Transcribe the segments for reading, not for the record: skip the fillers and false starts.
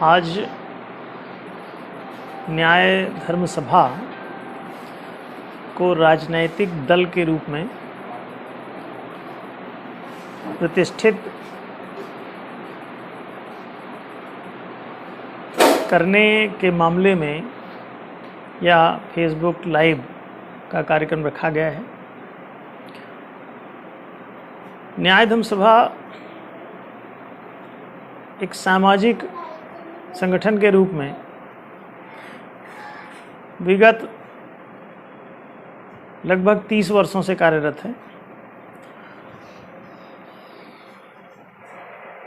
आज न्याय धर्म सभा को राजनैतिक दल के रूप में प्रतिष्ठित करने के मामले में या फेसबुक लाइव का कार्यक्रम रखा गया है। न्याय धर्म सभा एक सामाजिक संगठन के रूप में विगत लगभग 30 वर्षों से कार्यरत है।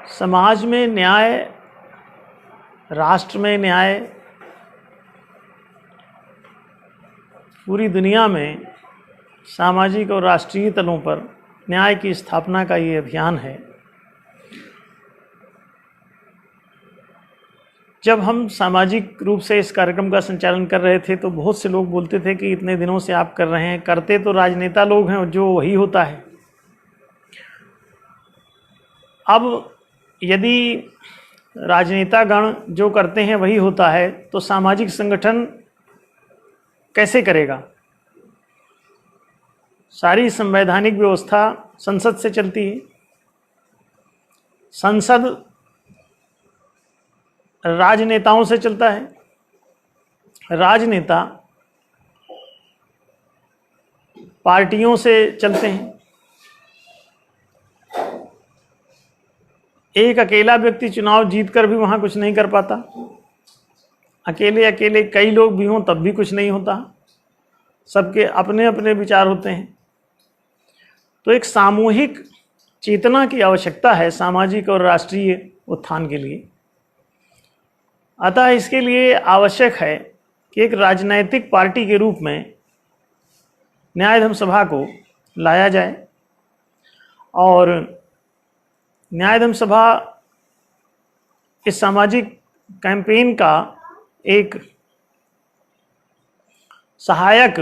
समाज में न्याय, राष्ट्र में न्याय, पूरी दुनिया में सामाजिक और राष्ट्रीय तलों पर न्याय की स्थापना का ये अभियान है। जब हम सामाजिक रूप से इस कार्यक्रम का संचालन कर रहे थे तो बहुत से लोग बोलते थे कि इतने दिनों से आप कर रहे हैं, करते तो राजनेता लोग हैं, जो वही होता है। अब यदि राजनेतागण जो करते हैं वही होता है तो सामाजिक संगठन कैसे करेगा? सारी संवैधानिक व्यवस्था संसद से चलती है। संसद राजनेताओं से चलता है। राजनेता पार्टियों से चलते हैं। एक अकेला व्यक्ति चुनाव जीतकर भी वहां कुछ नहीं कर पाता। अकेले अकेले कई लोग भी हों तब भी कुछ नहीं होता। सबके अपने अपने विचार होते हैं। तो एक सामूहिक चेतना की आवश्यकता है सामाजिक और राष्ट्रीय उत्थान के लिए। अतः इसके लिए आवश्यक है कि एक राजनैतिक पार्टी के रूप में न्याय धर्म सभा को लाया जाए और न्याय धर्म सभा इस सामाजिक कैंपेन का एक सहायक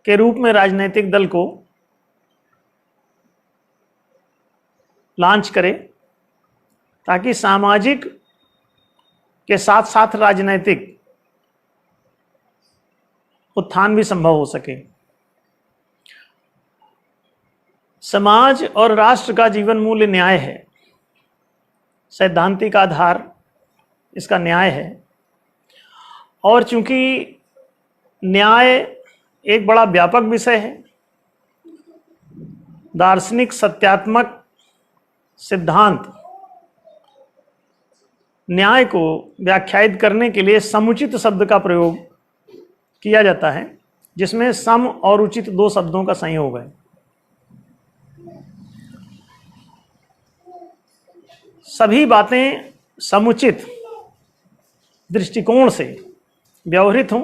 के रूप में राजनैतिक दल को लॉन्च करे ताकि सामाजिक के साथ साथ राजनैतिक उत्थान भी संभव हो सके। समाज और राष्ट्र का जीवन मूल्य न्याय है। सैद्धांतिक आधार इसका न्याय है और चूंकि न्याय एक बड़ा व्यापक विषय है, दार्शनिक सत्यात्मक सिद्धांत न्याय को व्याख्यायित करने के लिए समुचित शब्द का प्रयोग किया जाता है, जिसमें सम और उचित दो शब्दों का संयोग है। सभी बातें समुचित दृष्टिकोण से व्यवहृत हों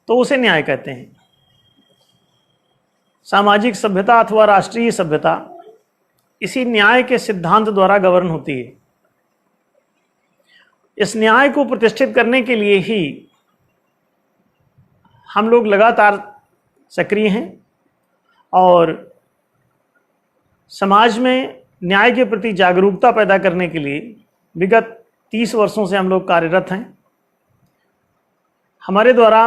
तो उसे न्याय कहते हैं। सामाजिक सभ्यता अथवा राष्ट्रीय सभ्यता इसी न्याय के सिद्धांत द्वारा गवर्न होती है। इस न्याय को प्रतिष्ठित करने के लिए ही हम लोग लगातार सक्रिय हैं और समाज में न्याय के प्रति जागरूकता पैदा करने के लिए विगत 30 वर्षों से हम लोग कार्यरत हैं। हमारे द्वारा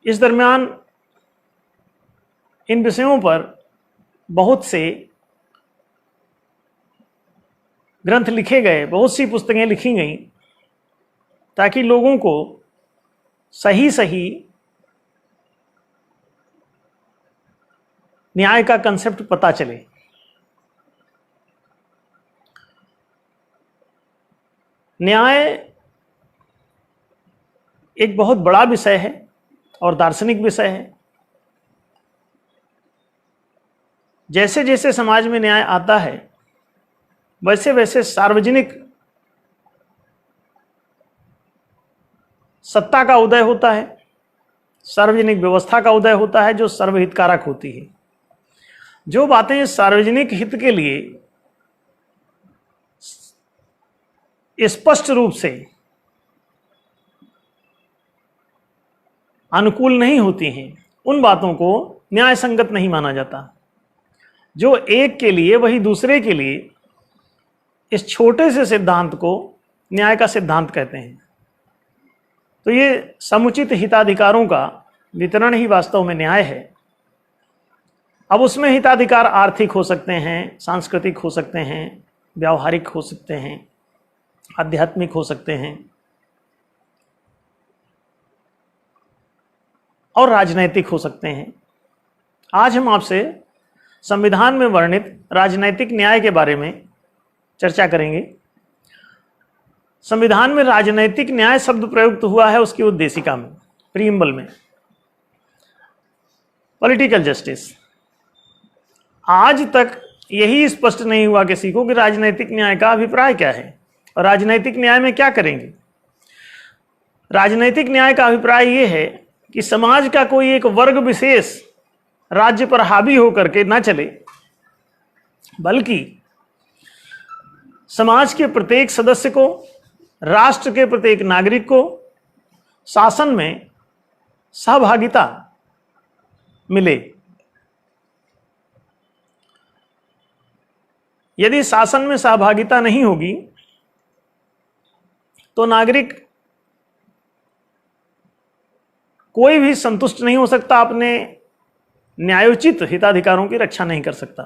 इस दरमियान इन विषयों पर बहुत से ग्रंथ लिखे गए, बहुत सी पुस्तकें लिखी गई ताकि लोगों को सही सही न्याय का कंसेप्ट पता चले। न्याय एक बहुत बड़ा विषय है और दार्शनिक विषय है। जैसे जैसे समाज में न्याय आता है वैसे वैसे सार्वजनिक सत्ता का उदय होता है, सार्वजनिक व्यवस्था का उदय होता है जो सर्वहितकारक होती है। जो बातें सार्वजनिक हित के लिए स्पष्ट रूप से अनुकूल नहीं होती हैं, उन बातों को न्याय संगत नहीं माना जाता। जो एक के लिए वही दूसरे के लिए इस छोटे से सिद्धांत को न्याय का सिद्धांत कहते हैं। तो ये समुचित हिताधिकारों का वितरण ही वास्तव में न्याय है। अब उसमें हिताधिकार आर्थिक हो सकते हैं, सांस्कृतिक हो सकते हैं, व्यावहारिक हो सकते हैं, आध्यात्मिक हो सकते हैं और राजनैतिक हो सकते हैं। आज हम आपसे संविधान में वर्णित राजनैतिक न्याय के बारे में चर्चा करेंगे। संविधान में राजनैतिक न्याय शब्द प्रयुक्त हुआ है उसकी उद्देशिका में, प्रीएम्बल में, पॉलिटिकल जस्टिस। आज तक यही स्पष्ट नहीं हुआ किसी को कि राजनैतिक न्याय का अभिप्राय क्या है और राजनैतिक न्याय में क्या करेंगे। राजनैतिक न्याय का अभिप्राय यह है कि समाज का कोई एक वर्ग विशेष राज्य पर हावी होकर के न चले, बल्कि समाज के प्रत्येक सदस्य को, राष्ट्र के प्रत्येक नागरिक को शासन में सहभागिता मिले। यदि शासन में सहभागिता नहीं होगी तो नागरिक कोई भी संतुष्ट नहीं हो सकता, अपने न्यायोचित हिताधिकारों की रक्षा नहीं कर सकता।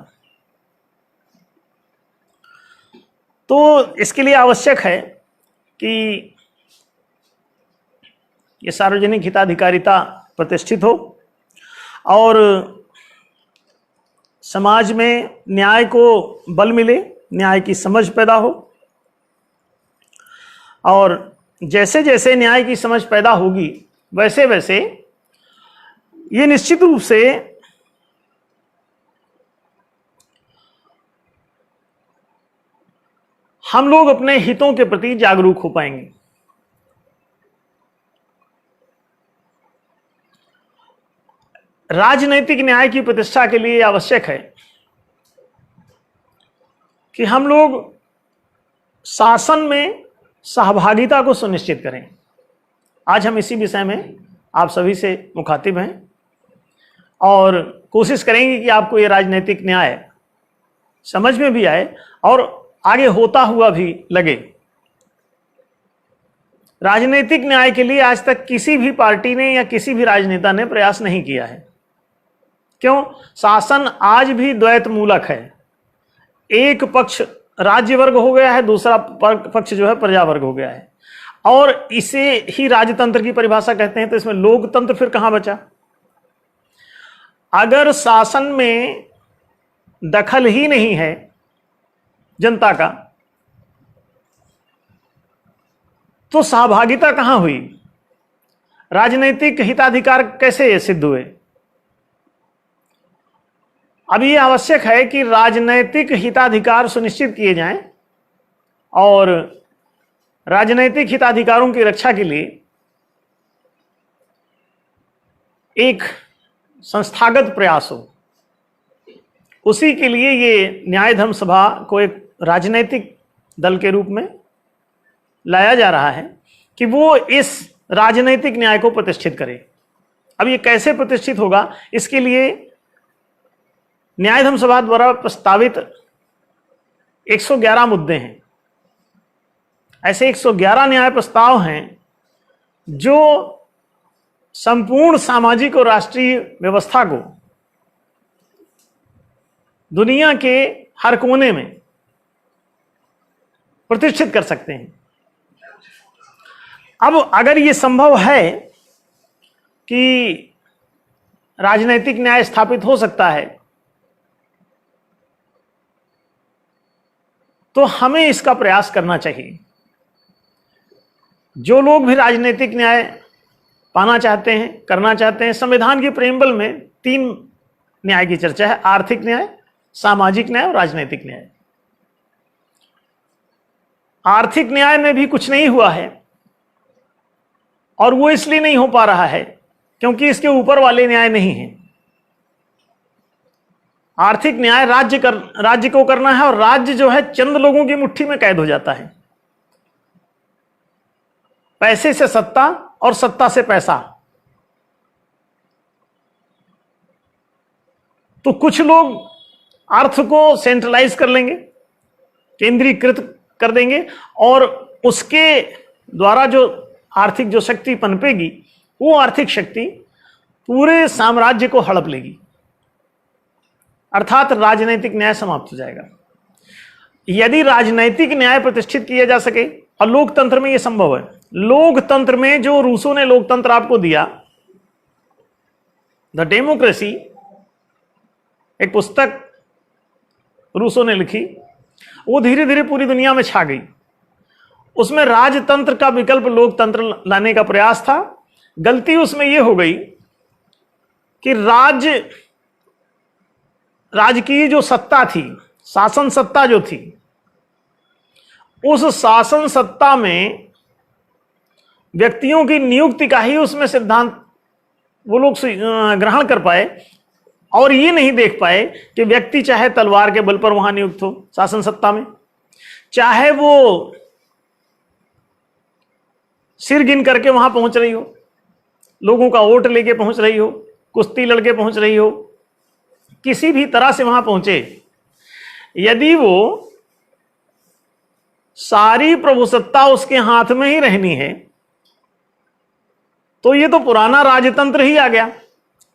तो इसके लिए आवश्यक है कि ये सार्वजनिक हिताधिकारिता प्रतिष्ठित हो और समाज में न्याय को बल मिले, न्याय की समझ पैदा हो। और जैसे जैसे न्याय की समझ पैदा होगी वैसे वैसे ये निश्चित रूप से हम लोग अपने हितों के प्रति जागरूक हो पाएंगे। राजनैतिक न्याय की प्रतिष्ठा के लिए आवश्यक है कि हम लोग शासन में सहभागिता को सुनिश्चित करें। आज हम इसी विषय में आप सभी से मुखातिब हैं और कोशिश करेंगे कि आपको ये राजनैतिक न्याय समझ में भी आए और आगे होता हुआ भी लगे। राजनीतिक न्याय के लिए आज तक किसी भी पार्टी ने या किसी भी राजनेता ने प्रयास नहीं किया है। क्यों? शासन आज भी द्वैत मूलक है। एक पक्ष राज्य वर्ग हो गया है, दूसरा पक्ष जो है प्रजा वर्ग हो गया है और इसे ही राजतंत्र की परिभाषा कहते हैं। तो इसमें लोकतंत्र फिर कहां बचा? अगर शासन में दखल ही नहीं है जनता का तो सहभागिता कहां हुई? राजनीतिक हिताधिकार कैसे सिद्ध हुए? अब यह आवश्यक है कि राजनैतिक हिताधिकार सुनिश्चित किए जाएं और राजनैतिक हिताधिकारों की रक्षा के लिए एक संस्थागत प्रयास हो। उसी के लिए ये न्याय धर्म सभा को एक राजनैतिक दल के रूप में लाया जा रहा है कि वो इस राजनैतिक न्याय को प्रतिष्ठित करे। अब ये कैसे प्रतिष्ठित होगा, इसके लिए न्याय धर्म सभा द्वारा प्रस्तावित 111 मुद्दे हैं। ऐसे 111 न्याय प्रस्ताव हैं जो संपूर्ण सामाजिक और राष्ट्रीय व्यवस्था को दुनिया के हर कोने में प्रतिष्ठित कर सकते हैं। अब अगर ये संभव है कि राजनैतिक न्याय स्थापित हो सकता है तो हमें इसका प्रयास करना चाहिए। जो लोग भी राजनीतिक न्याय पाना चाहते हैं, करना चाहते हैं, संविधान की प्रीएम्बल में 3 न्याय की चर्चा है: आर्थिक न्याय, सामाजिक न्याय और राजनीतिक न्याय। आर्थिक न्याय में भी कुछ नहीं हुआ है और वो इसलिए नहीं हो पा रहा है क्योंकि इसके ऊपर वाले न्याय नहीं हैं। आर्थिक न्याय राज्य को करना है और राज्य जो है चंद लोगों की मुट्ठी में कैद हो जाता है। पैसे से सत्ता और सत्ता से पैसा। तो कुछ लोग अर्थ को सेंट्रलाइज कर लेंगे केंद्रीकृत कर देंगे और उसके द्वारा जो आर्थिक जो शक्ति पनपेगी, वो आर्थिक शक्ति पूरे साम्राज्य को हड़प लेगी, अर्थात राजनीतिक न्याय समाप्त हो जाएगा। यदि राजनीतिक न्याय प्रतिष्ठित किया जा सके, और लोकतंत्र में यह संभव है, लोकतंत्र में जो रूसों ने लोकतंत्र आपको दिया, द डेमोक्रेसी, एक पुस्तक रूसों ने लिखी, वो धीरे धीरे पूरी दुनिया में छा गई। उसमें राजतंत्र का विकल्प लोकतंत्र लाने का प्रयास था। गलती उसमें यह हो गई कि राजकीय जो सत्ता थी, शासन सत्ता जो थी, उस शासन सत्ता में व्यक्तियों की नियुक्ति का ही उसमें सिद्धांत वो लोग ग्रहण कर पाए, और ये नहीं देख पाए कि व्यक्ति चाहे तलवार के बल पर वहां नियुक्त हो शासन सत्ता में, चाहे वो सिर गिन करके वहां पहुंच रही हो, लोगों का वोट लेके पहुंच रही हो, कुश्ती लड़के पहुंच रही हो, किसी भी तरह से वहां पहुंचे, यदि वो सारी प्रभुसत्ता उसके हाथ में ही रहनी है, तो ये तो पुराना राजतंत्र ही आ गया।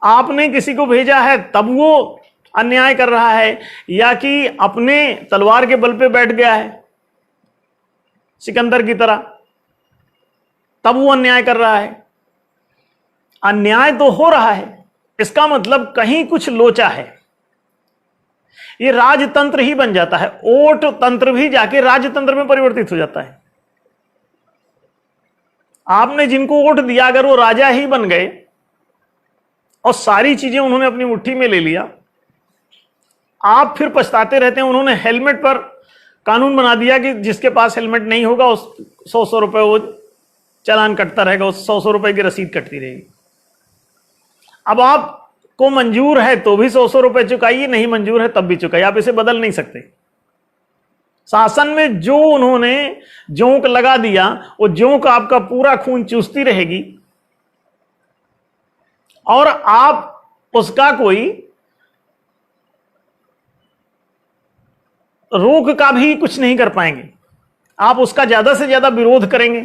आपने किसी को भेजा है तब वो अन्याय कर रहा है, या कि अपने तलवार के बल पे बैठ गया है सिकंदर की तरह, तब वो अन्याय कर रहा है। अन्याय तो हो रहा है, इसका मतलब कहीं कुछ लोचा है, ये राजतंत्र ही बन जाता है। ओट तंत्र भी जाके राजतंत्र में परिवर्तित हो जाता है। आपने जिनको वोट दिया, अगर वो राजा ही बन गए और सारी चीजें उन्होंने अपनी मुट्ठी में ले लिया, आप फिर पछताते रहते हैं। उन्होंने हेलमेट पर कानून बना दिया कि जिसके पास हेलमेट नहीं होगा उस 100 रुपए वो चालान कटता रहेगा, उस 100 रुपए की रसीद कटती रहेगी। अब आपको मंजूर है तो भी 100 रुपए चुकाइए, नहीं मंजूर है तब भी चुकाइए, आप इसे बदल नहीं सकते। शासन में जो उन्होंने जोंक लगा दिया, वो जोंक आपका पूरा खून चूसती रहेगी और आप उसका कोई रोक का भी कुछ नहीं कर पाएंगे। आप उसका ज्यादा से ज्यादा विरोध करेंगे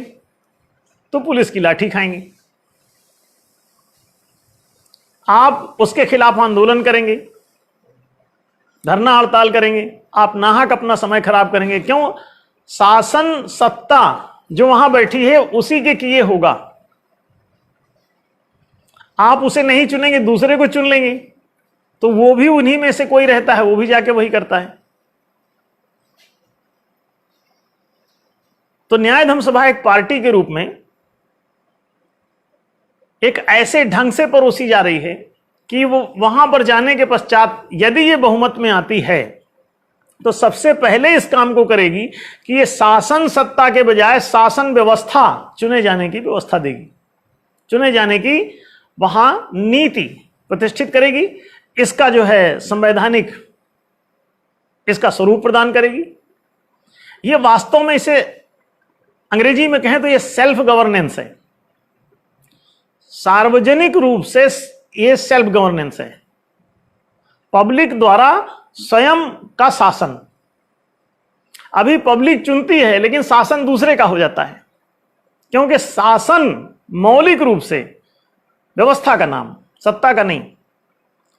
तो पुलिस की लाठी खाएंगे, आप उसके खिलाफ आंदोलन करेंगे, धरना हड़ताल करेंगे, आप नाहक अपना समय खराब करेंगे। क्यों? शासन सत्ता जो वहां बैठी है उसी के किए होगा। आप उसे नहीं चुनेंगे, दूसरे को चुन लेंगे, तो वो भी उन्हीं में से कोई रहता है, वो भी जाके वही करता है। तो न्याय धर्म सभा एक पार्टी के रूप में एक ऐसे ढंग से परोसी जा रही है कि वो वहां पर जाने के पश्चात यदि ये बहुमत में आती है तो सबसे पहले इस काम को करेगी कि ये शासन सत्ता के बजाय शासन व्यवस्था चुने जाने की व्यवस्था देगी, चुने जाने की वहां नीति प्रतिष्ठित करेगी, इसका जो है संवैधानिक इसका स्वरूप प्रदान करेगी। ये वास्तव में इसे अंग्रेजी में कहें तो ये सेल्फ गवर्नेंस है, सार्वजनिक रूप से ये सेल्फ गवर्नेंस है, पब्लिक द्वारा स्वयं का शासन। अभी पब्लिक चुनती है लेकिन शासन दूसरे का हो जाता है, क्योंकि शासन मौलिक रूप से व्यवस्था का नाम, सत्ता का नहीं।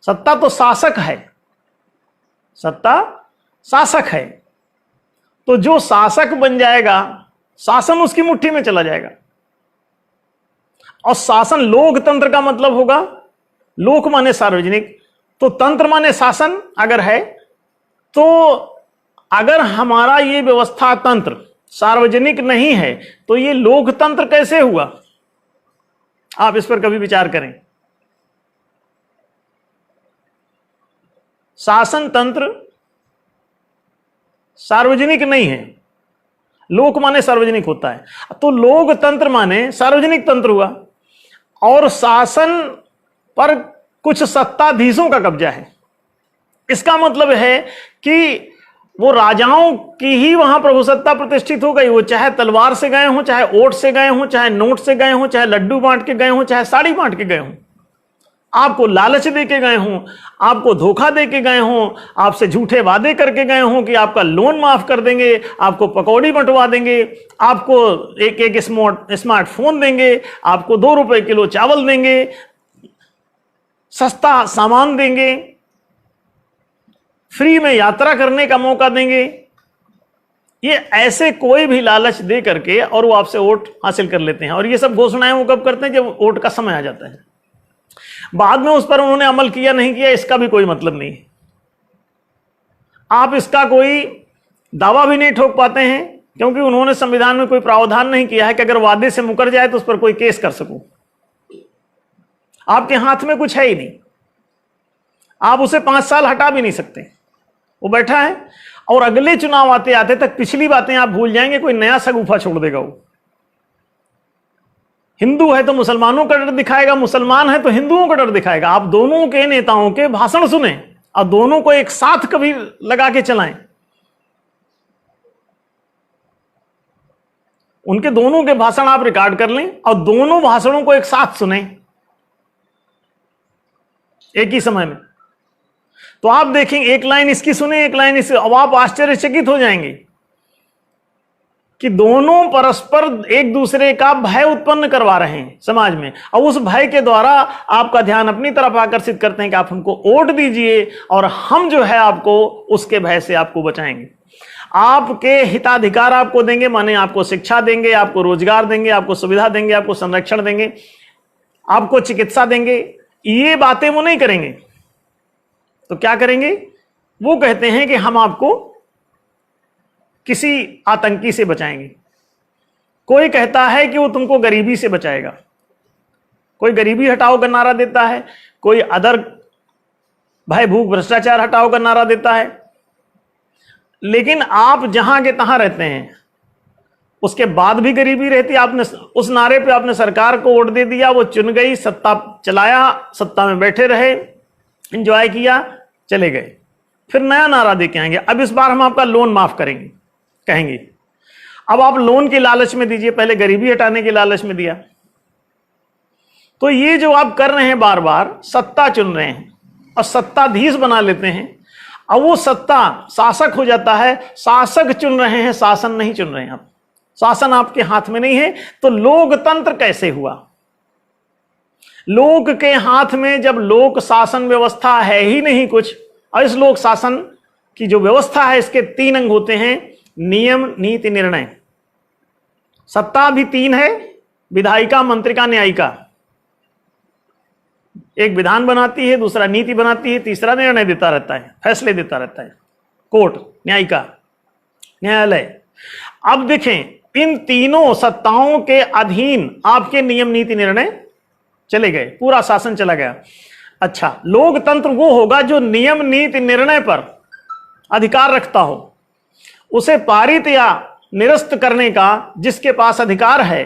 सत्ता तो शासक है, सत्ता शासक है, तो जो शासक बन जाएगा शासन उसकी मुट्ठी में चला जाएगा। और शासन लोकतंत्र का मतलब होगा, लोक माने सार्वजनिक, तो तंत्र माने शासन अगर है, तो अगर हमारा ये व्यवस्था तंत्र सार्वजनिक नहीं है तो ये लोकतंत्र कैसे हुआ? आप इस पर कभी विचार करें। शासन तंत्र सार्वजनिक नहीं है, लोक माने सार्वजनिक होता है, तो लोकतंत्र माने सार्वजनिक तंत्र हुआ, और शासन पर कुछ सत्ताधीशों का कब्जा है। इसका मतलब है कि वो राजाओं की ही वहां प्रभुसत्ता प्रतिष्ठित हो गई। वो चाहे तलवार से गए हों, चाहे ओट से गए हों, चाहे नोट से गए हों, चाहे लड्डू बांट के गए हों, चाहे साड़ी बांट के गए हों, आपको लालच दे के गए हों, आपको धोखा दे के गए हों, आपसे झूठे वादे करके गए हों कि आपका लोन माफ कर देंगे, आपको पकौड़ी बंटवा देंगे, आपको एक स्मार्टफोन देंगे, आपको 2 रुपए किलो चावल देंगे, सस्ता सामान देंगे, फ्री में यात्रा करने का मौका देंगे, ये ऐसे कोई भी लालच दे करके और वो आपसे वोट हासिल कर लेते हैं। और ये सब घोषणाएं वो कब करते हैं? जब वोट का समय आ जाता है। बाद में उस पर उन्होंने अमल किया नहीं किया इसका भी कोई मतलब नहीं है। आप इसका कोई दावा भी नहीं ठोक पाते हैं, क्योंकि उन्होंने संविधान में कोई प्रावधान नहीं किया है कि अगर वादे से मुकर जाए तो उस पर कोई केस कर सकूं। आपके हाथ में कुछ है ही नहीं, आप उसे 5 साल हटा भी नहीं सकते। वो बैठा है और अगले चुनाव आते आते तक पिछली बातें आप भूल जाएंगे, कोई नया सगुफा छोड़ देगा। वो हिंदू है तो मुसलमानों का डर दिखाएगा, मुसलमान है तो हिंदुओं का डर दिखाएगा। आप दोनों के नेताओं के भाषण सुने और दोनों को एक साथ कभी लगा के चलाएं। उनके दोनों के भाषण आप रिकॉर्ड कर लें और दोनों भाषणों को एक साथ सुने एक ही समय में, तो आप देखेंगे एक लाइन इसकी सुने, एक लाइन इसकी, अब आप आश्चर्यचकित हो जाएंगे कि दोनों परस्पर एक दूसरे का भय उत्पन्न करवा रहे हैं समाज में, और उस भय के द्वारा आपका ध्यान अपनी तरफ आकर्षित करते हैं कि आप हमको वोट दीजिए और हम जो है आपको उसके भय से आपको बचाएंगे। आपके हिताधिकार आपको देंगे, माने आपको शिक्षा देंगे, आपको रोजगार देंगे, आपको सुविधा देंगे, आपको संरक्षण देंगे, आपको चिकित्सा देंगे। ये बातें वो नहीं करेंगे। तो क्या करेंगे? वो कहते हैं कि हम आपको किसी आतंकी से बचाएंगे। कोई कहता है कि वो तुमको गरीबी से बचाएगा, कोई गरीबी हटाओ का नारा देता है, कोई अदर भय भूख भ्रष्टाचार हटाओ का नारा देता है। लेकिन आप जहां के तहां रहते हैं, उसके बाद भी गरीबी रहती। आपने उस नारे पे आपने सरकार को वोट दे दिया, वो चुन गई, सत्ता चलाया, सत्ता में बैठे रहे, एंजॉय किया, चले गए, फिर नया नारा दे के आएंगे, अब इस बार हम आपका लोन माफ करेंगे कहेंगे। अब आप लोन के लालच में दीजिए, पहले गरीबी हटाने के लालच में दिया। तो ये जो आप कर रहे हैं, बार बार सत्ता चुन रहे हैं और सत्ताधीश बना लेते हैं, अब वो सत्ता शासक हो जाता है। शासक चुन रहे हैं, शासन नहीं चुन रहे हैं आप, शासन आपके हाथ में नहीं है। तो लोकतंत्र कैसे हुआ? लोक के हाथ में जब लोक शासन व्यवस्था है ही नहीं कुछ, और इस लोक शासन की जो व्यवस्था है इसके 3 अंग होते हैं: नियम, नीति, निर्णय। सत्ता भी 3 है: विधायिका, मंत्रिका, न्यायिका। एक विधान बनाती है, दूसरा नीति बनाती है, तीसरा निर्णय देता रहता है, फैसले देता रहता है, कोर्ट, न्यायिका, न्यायालय। अब देखें, इन तीनों सत्ताओं के अधीन आपके नियम, नीति, निर्णय चले गए, पूरा शासन चला गया। अच्छा, लोकतंत्र वो होगा जो नियम, नीति, निर्णय पर अधिकार रखता हो, उसे पारित या निरस्त करने का जिसके पास अधिकार है,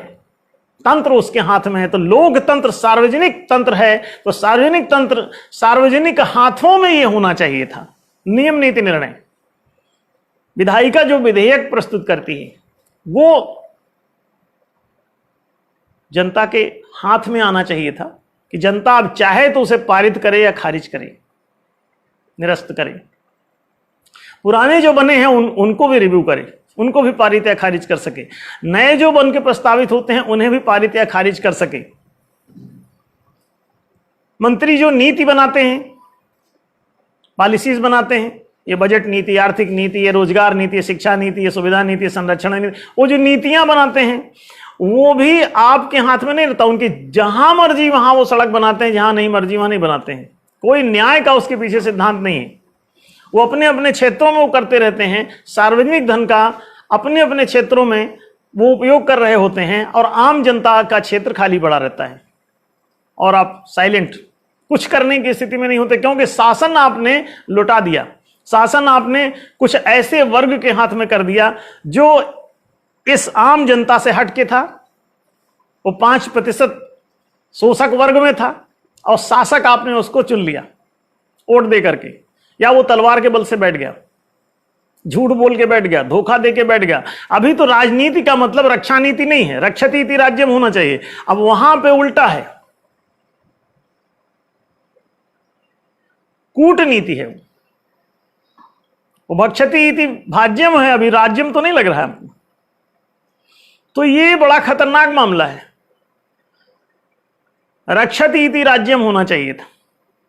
तंत्र उसके हाथ में है। तो लोकतंत्र सार्वजनिक तंत्र है, तो सार्वजनिक तंत्र, सार्वजनिक हाथों में यह होना चाहिए था, नियम, नीति, निर्णय। विधायिका जो विधेयक प्रस्तुत करती है वो जनता के हाथ में आना चाहिए था कि जनता अब चाहे तो उसे पारित करे या खारिज करे, निरस्त करे। पुराने जो बने हैं उनको भी रिव्यू करे, उनको भी पारित या खारिज कर सके। नए जो बन के प्रस्तावित होते हैं उन्हें भी पारित या खारिज कर सके। मंत्री जो नीति बनाते हैं, पॉलिसीज बनाते हैं, ये बजट नीति, आर्थिक नीति, ये रोजगार नीति, ये शिक्षा नीति, ये सुविधा नीति, ये संरक्षण नीति, वो जो नीतियां बनाते हैं वो भी आपके हाथ में नहीं रहता। उनकी जहां मर्जी वहां वो सड़क बनाते हैं, जहां नहीं मर्जी वहां नहीं बनाते हैं। कोई न्याय का उसके पीछे सिद्धांत नहीं है। वो अपने अपने क्षेत्रों में वो करते रहते हैं, सार्वजनिक धन का अपने अपने क्षेत्रों में वो उपयोग कर रहे होते हैं और आम जनता का क्षेत्र खाली पड़ा रहता है और आप साइलेंट, कुछ करने की स्थिति में नहीं होते, क्योंकि शासन आपने लुटा दिया। शासन आपने कुछ ऐसे वर्ग के हाथ में कर दिया जो इस आम जनता से हटके था, वो 5% शोषक वर्ग में था और शासक आपने उसको चुन लिया वोट दे करके, या वो तलवार के बल से बैठ गया, झूठ बोल के बैठ गया, धोखा दे के बैठ गया। अभी तो राजनीति का मतलब रक्षा नीति नहीं है, रक्षतीति राज्यम होना चाहिए। अब वहां पे उल्टा है। कूटनीति है वो भक्षति इति भाज्यम है, अभी राज्यम तो नहीं लग रहा है हमको। तो ये बड़ा खतरनाक मामला है। रक्षति इति राज्यम होना चाहिए था,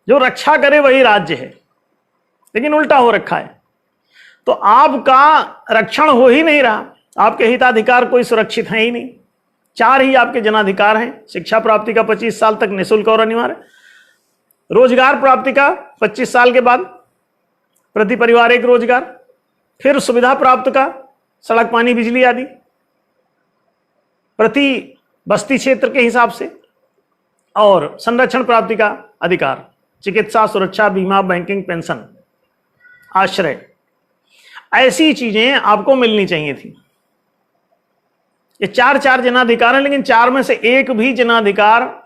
जो रक्षा करे वही राज्य है, लेकिन उल्टा हो रखा है। तो आपका रक्षण हो ही नहीं रहा, आपके हिताधिकार कोई सुरक्षित है ही नहीं। 4 ही आपके जनाधिकार हैं, शिक्षा प्राप्ति का 25 साल तक निःशुल्क और अनिवार्य, रोजगार प्राप्ति का 25 साल के बाद प्रति परिवार 1 रोजगार, फिर सुविधा प्राप्त का सड़क पानी बिजली आदि प्रति बस्ती क्षेत्र के हिसाब से, और संरक्षण प्राप्ति का अधिकार, चिकित्सा, सुरक्षा, बीमा, बैंकिंग, पेंशन, आश्रय, ऐसी चीजें आपको मिलनी चाहिए थी। ये 4 जनाधिकार हैं, लेकिन 4 में से एक भी जनाधिकार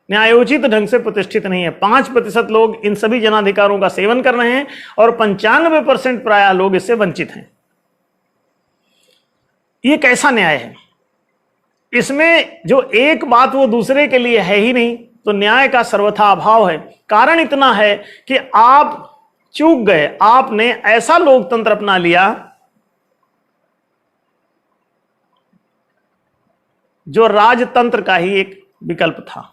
न्यायोचित ढंग से प्रतिष्ठित नहीं है। 5% लोग इन सभी जनाधिकारों का सेवन कर रहे हैं और 95% प्रायः लोग इससे वंचित हैं। ये कैसा न्याय है? इसमें जो एक बात वो दूसरे के लिए है ही नहीं, तो न्याय का सर्वथा अभाव है। कारण इतना है कि आप चूक गए, आपने ऐसा लोकतंत्र अपना लिया जो राजतंत्र का ही एक विकल्प था।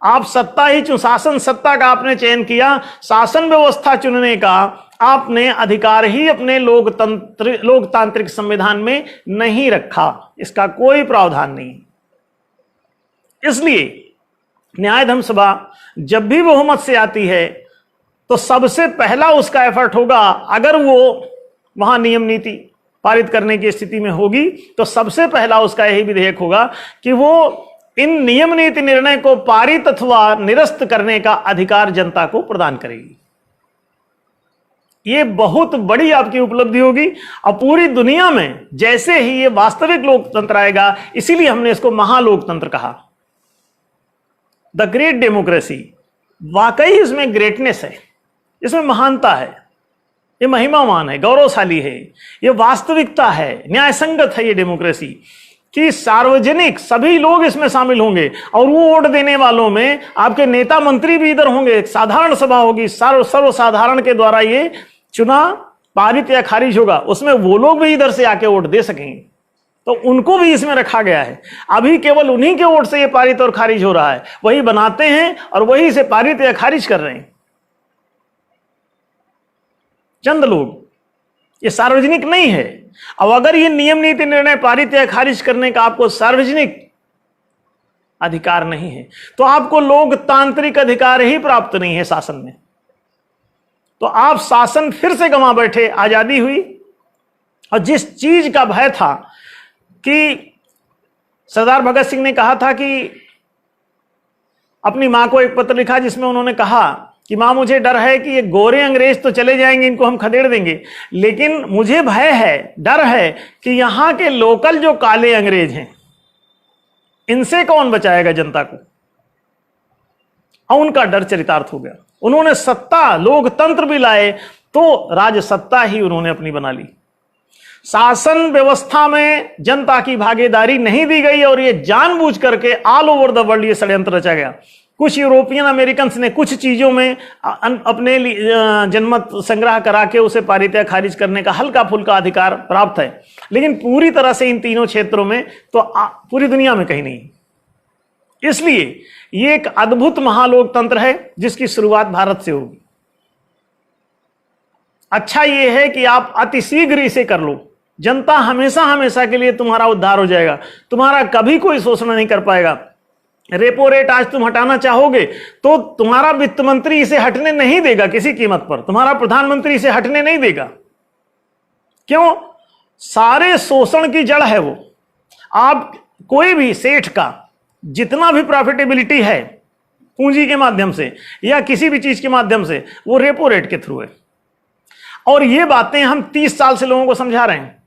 आप सत्ता ही शासन सत्ता का आपने चयन किया, शासन व्यवस्था चुनने का आपने अधिकार ही अपने लोकतांत्रिक संविधान में नहीं रखा, इसका कोई प्रावधान नहीं। इसलिए न्याय सभा जब भी बहुमत से आती है तो सबसे पहला उसका एफर्ट होगा, अगर वो वहां नियम नीति पारित करने की स्थिति में होगी तो सबसे पहला उसका यही विधेयक होगा कि वो इन नियम नीति निर्णय को पारित अथवा निरस्त करने का अधिकार जनता को प्रदान करेगी। ये बहुत बड़ी आपकी उपलब्धि होगी। और पूरी दुनिया में जैसे ही ये वास्तविक लोकतंत्र आएगा, इसीलिए हमने इसको महालोकतंत्र कहा, द ग्रेट डेमोक्रेसी। वाकई इसमें ग्रेटनेस है, इसमें महानता है, ये महिमावान है, गौरवशाली है, ये वास्तविकता है, न्याय संगत है ये डेमोक्रेसी कि सार्वजनिक सभी लोग इसमें शामिल होंगे। और वो वोट देने वालों में आपके नेता मंत्री भी इधर होंगे, एक साधारण सभा होगी, सर्वसाधारण के द्वारा ये चुनाव पारित या खारिज होगा, उसमें वो लोग भी इधर से आके वोट दे सकेंगे। तो उनको भी इसमें रखा गया है। अभी केवल उन्हीं के वोट से ये पारित और खारिज हो रहा है, वही बनाते हैं और वही इसे पारित या खारिज कर रहे हैं चंद लोग, ये सार्वजनिक नहीं है। अब अगर ये नियम नीति निर्णय पारित या खारिज करने का आपको सार्वजनिक अधिकार नहीं है, तो आपको लोकतांत्रिक अधिकार ही प्राप्त नहीं है शासन में, तो आप शासन फिर से गंवा बैठे। आजादी हुई और जिस चीज का भय था कि सरदार भगत सिंह ने कहा था कि अपनी मां को एक पत्र लिखा जिसमें उन्होंने कहा कि मां मुझे डर है कि ये गोरे अंग्रेज तो चले जाएंगे, इनको हम खदेड़ देंगे, लेकिन मुझे भय है, डर है कि यहां के लोकल जो काले अंग्रेज हैं इनसे कौन बचाएगा जनता को। और उनका डर चरितार्थ हो गया। उन्होंने सत्ता लोकतंत्र भी लाए तो राजसत्ता ही उन्होंने अपनी बना ली। शासन व्यवस्था में जनता की भागीदारी नहीं दी गई और ये जानबूझ करके ऑल ओवर द वर्ल्ड ये षड्यंत्र रचा गया। कुछ यूरोपियन अमेरिकन्स ने कुछ चीजों में अपने जनमत संग्रह करा के उसे पारित या खारिज करने का हल्का फुल्का अधिकार प्राप्त है, लेकिन पूरी तरह से इन तीनों क्षेत्रों में तो पूरी दुनिया में कहीं नहीं। इसलिए ये एक अद्भुत महालोकतंत्र है जिसकी शुरुआत भारत से होगी। अच्छा ये है कि आप अतिशीघ्र इसे कर लो, जनता हमेशा हमेशा के लिए तुम्हारा उद्धार हो जाएगा, तुम्हारा कभी कोई शोषण नहीं कर पाएगा। रेपो रेट आज तुम हटाना चाहोगे तो तुम्हारा वित्त मंत्री इसे हटने नहीं देगा किसी कीमत पर, तुम्हारा प्रधानमंत्री इसे हटने नहीं देगा। क्यों? सारे शोषण की जड़ है वो। आप कोई भी सेठ का जितना भी प्रॉफिटेबिलिटी है पूंजी के माध्यम से या किसी भी चीज के माध्यम से, वो रेपो रेट के थ्रू है। और ये बातें हम 30 साल से लोगों को समझा रहे हैं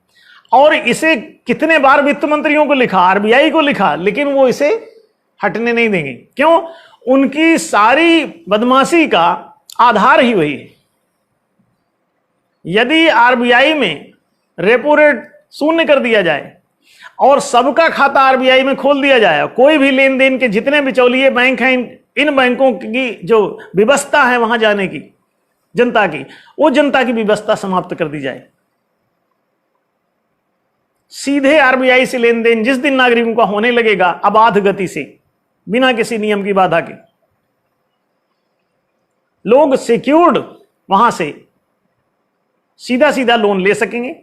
और इसे कितने बार वित्त मंत्रियों को लिखा, आरबीआई को लिखा, लेकिन वो इसे हटने नहीं देंगे। क्यों? उनकी सारी बदमाशी का आधार ही वही है। यदि आरबीआई में रेपो रेट 0 कर दिया जाए और सबका खाता आरबीआई में खोल दिया जाए, कोई भी लेन देन के जितने बिचौलिए बैंक हैं इन बैंकों की जो व्यवस्था है वहां जाने की जनता की, वो जनता की व्यवस्था समाप्त कर दी जाए। सीधे आरबीआई से लेन देन जिस दिन नागरिकों का होने लगेगा अबाध गति से, बिना किसी नियम की बाधा के, लोग सिक्योर्ड वहां से सीधा सीधा लोन ले सकेंगे,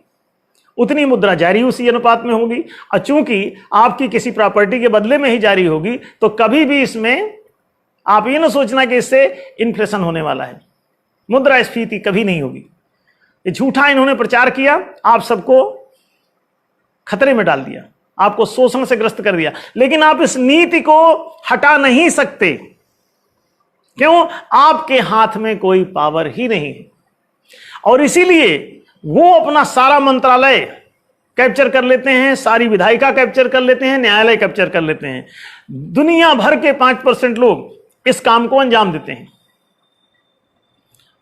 उतनी मुद्रा जारी उसी अनुपात में होगी। और चूंकि आपकी किसी प्रॉपर्टी के बदले में ही जारी होगी तो कभी भी इसमें आप ये ना सोचना कि इससे इन्फ्लेशन होने वाला है, मुद्रास्फीति कभी नहीं होगी। ये झूठा इन्होंने प्रचार किया, आप सबको खतरे में डाल दिया, आपको शोषण से ग्रस्त कर दिया। लेकिन आप इस नीति को हटा नहीं सकते, क्यों? आपके हाथ में कोई पावर ही नहीं है। और इसीलिए वो अपना सारा मंत्रालय कैप्चर कर लेते हैं, सारी विधायिका कैप्चर कर लेते हैं, न्यायालय कैप्चर कर लेते हैं। दुनिया भर के 5% लोग इस काम को अंजाम देते हैं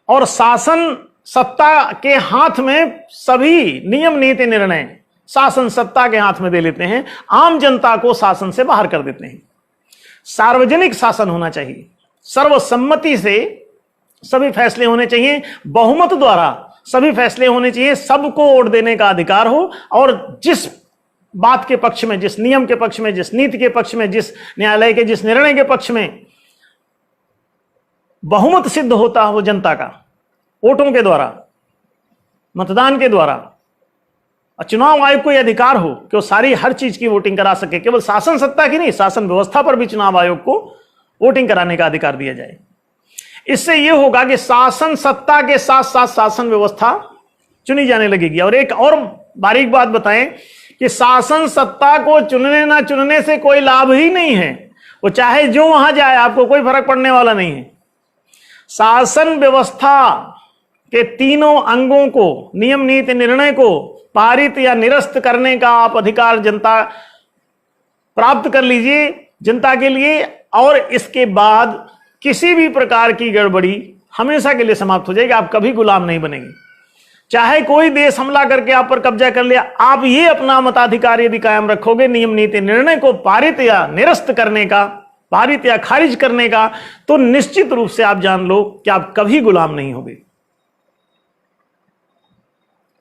और शासन सत्ता के हाथ में सभी नियम नीति निर्णय शासन सत्ता के हाथ में दे लेते हैं, आम जनता को शासन से बाहर कर देते हैं। सार्वजनिक शासन होना चाहिए, सर्वसम्मति से सभी फैसले होने चाहिए, बहुमत द्वारा सभी फैसले होने चाहिए, सबको वोट देने का अधिकार हो, और जिस बात के पक्ष में, जिस नियम के पक्ष में, जिस नीति के पक्ष में, जिस न्यायालय के जिस निर्णय के पक्ष में बहुमत सिद्ध होता हो जनता का, वोटों के द्वारा, मतदान के द्वारा, और चुनाव आयोग को यह अधिकार हो कि वो सारी हर चीज की वोटिंग करा सके, केवल शासन सत्ता की नहीं, शासन व्यवस्था पर भी चुनाव आयोग को वोटिंग कराने का अधिकार दिया जाए। इससे यह होगा कि शासन सत्ता के साथ साथ शासन व्यवस्था चुनी जाने लगेगी। और एक और बारीक बात बताएं कि शासन सत्ता को चुनने ना चुनने से कोई लाभ ही नहीं है, वो चाहे जो वहां जाए आपको कोई फर्क पड़ने वाला नहीं है। शासन व्यवस्था के तीनों अंगों को, नियम नीति निर्णय को पारित या निरस्त करने का आप अधिकार जनता प्राप्त कर लीजिए जनता के लिए, और इसके बाद किसी भी प्रकार की गड़बड़ी हमेशा के लिए समाप्त हो जाएगी। आप कभी गुलाम नहीं बनेंगे। चाहे कोई देश हमला करके आप पर कब्जा कर लिया, आप ये अपना मताधिकार यदि कायम रखोगे नियम नीति निर्णय को पारित या निरस्त करने का, पारित या खारिज करने का, तो निश्चित रूप से आप जान लो कि आप कभी गुलाम नहीं होगे।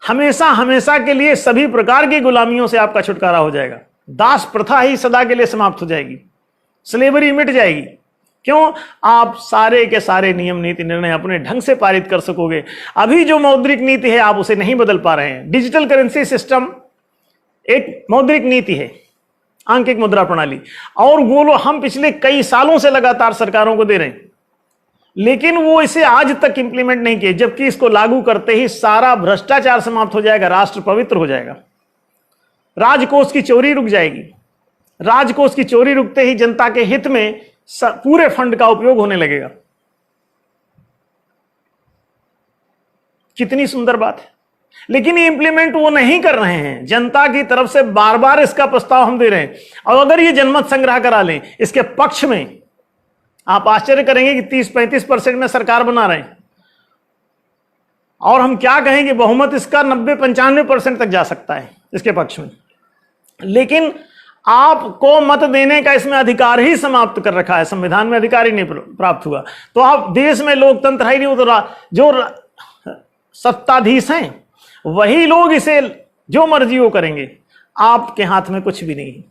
हमेशा हमेशा के लिए सभी प्रकार की गुलामियों से आपका छुटकारा हो जाएगा। दास प्रथा ही सदा के लिए समाप्त हो जाएगी, स्लेवरी मिट जाएगी। क्यों? आप सारे के सारे नियम नीति निर्णय अपने ढंग से पारित कर सकोगे। अभी जो मौद्रिक नीति है आप उसे नहीं बदल पा रहे हैं। डिजिटल करेंसी सिस्टम एक मौद्रिक नीति है, आंकिक मुद्रा प्रणाली, और वो हम पिछले कई सालों से लगातार सरकारों को दे रहे हैं, लेकिन वो इसे आज तक इंप्लीमेंट नहीं किए। जबकि इसको लागू करते ही सारा भ्रष्टाचार समाप्त हो जाएगा, राष्ट्र पवित्र हो जाएगा, राजकोष की चोरी रुक जाएगी। राजकोष की चोरी रुकते ही जनता के हित में पूरे फंड का उपयोग होने लगेगा। कितनी सुंदर बात है। लेकिन ये इंप्लीमेंट वो नहीं कर रहे हैं। जनता की तरफ से बार बार इसका प्रस्ताव हम दे रहे हैं, और अगर ये जनमत संग्रह करा लें इसके पक्ष में, आप आश्चर्य करेंगे कि 30-35% में सरकार बना रहे हैं, और हम क्या कहेंगे, बहुमत इसका 90-95% तक जा सकता है इसके पक्ष में। लेकिन आपको मत देने का इसमें अधिकार ही समाप्त कर रखा है, संविधान में अधिकार ही नहीं प्राप्त हुआ। तो आप देश में लोकतंत्र है ही नहीं। तो जो सत्ताधीश हैं वही लोग इसे जो मर्जी वो करेंगे, आपके हाथ में कुछ भी नहीं है।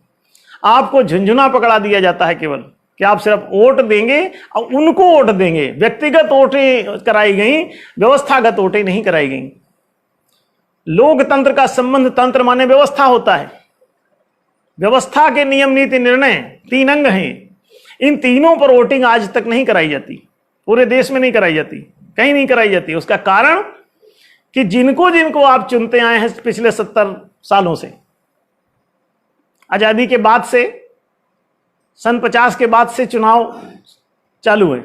आपको झुंझुना पकड़ा दिया जाता है केवल कि आप सिर्फ वोट देंगे और उनको वोट देंगे। व्यक्तिगत वोटें कराई गई, व्यवस्थागत वोटें नहीं कराई गई। लोकतंत्र का संबंध तंत्र माने व्यवस्था होता है। व्यवस्था के नियम नीति निर्णय 3 अंग हैं, इन तीनों पर वोटिंग आज तक नहीं कराई जाती, पूरे देश में नहीं कराई जाती, कहीं नहीं कराई जाती। उसका कारण कि जिनको जिनको आप चुनते आए हैं पिछले 70 सालों से, आजादी के बाद से, सन 50 के बाद से चुनाव चालू है,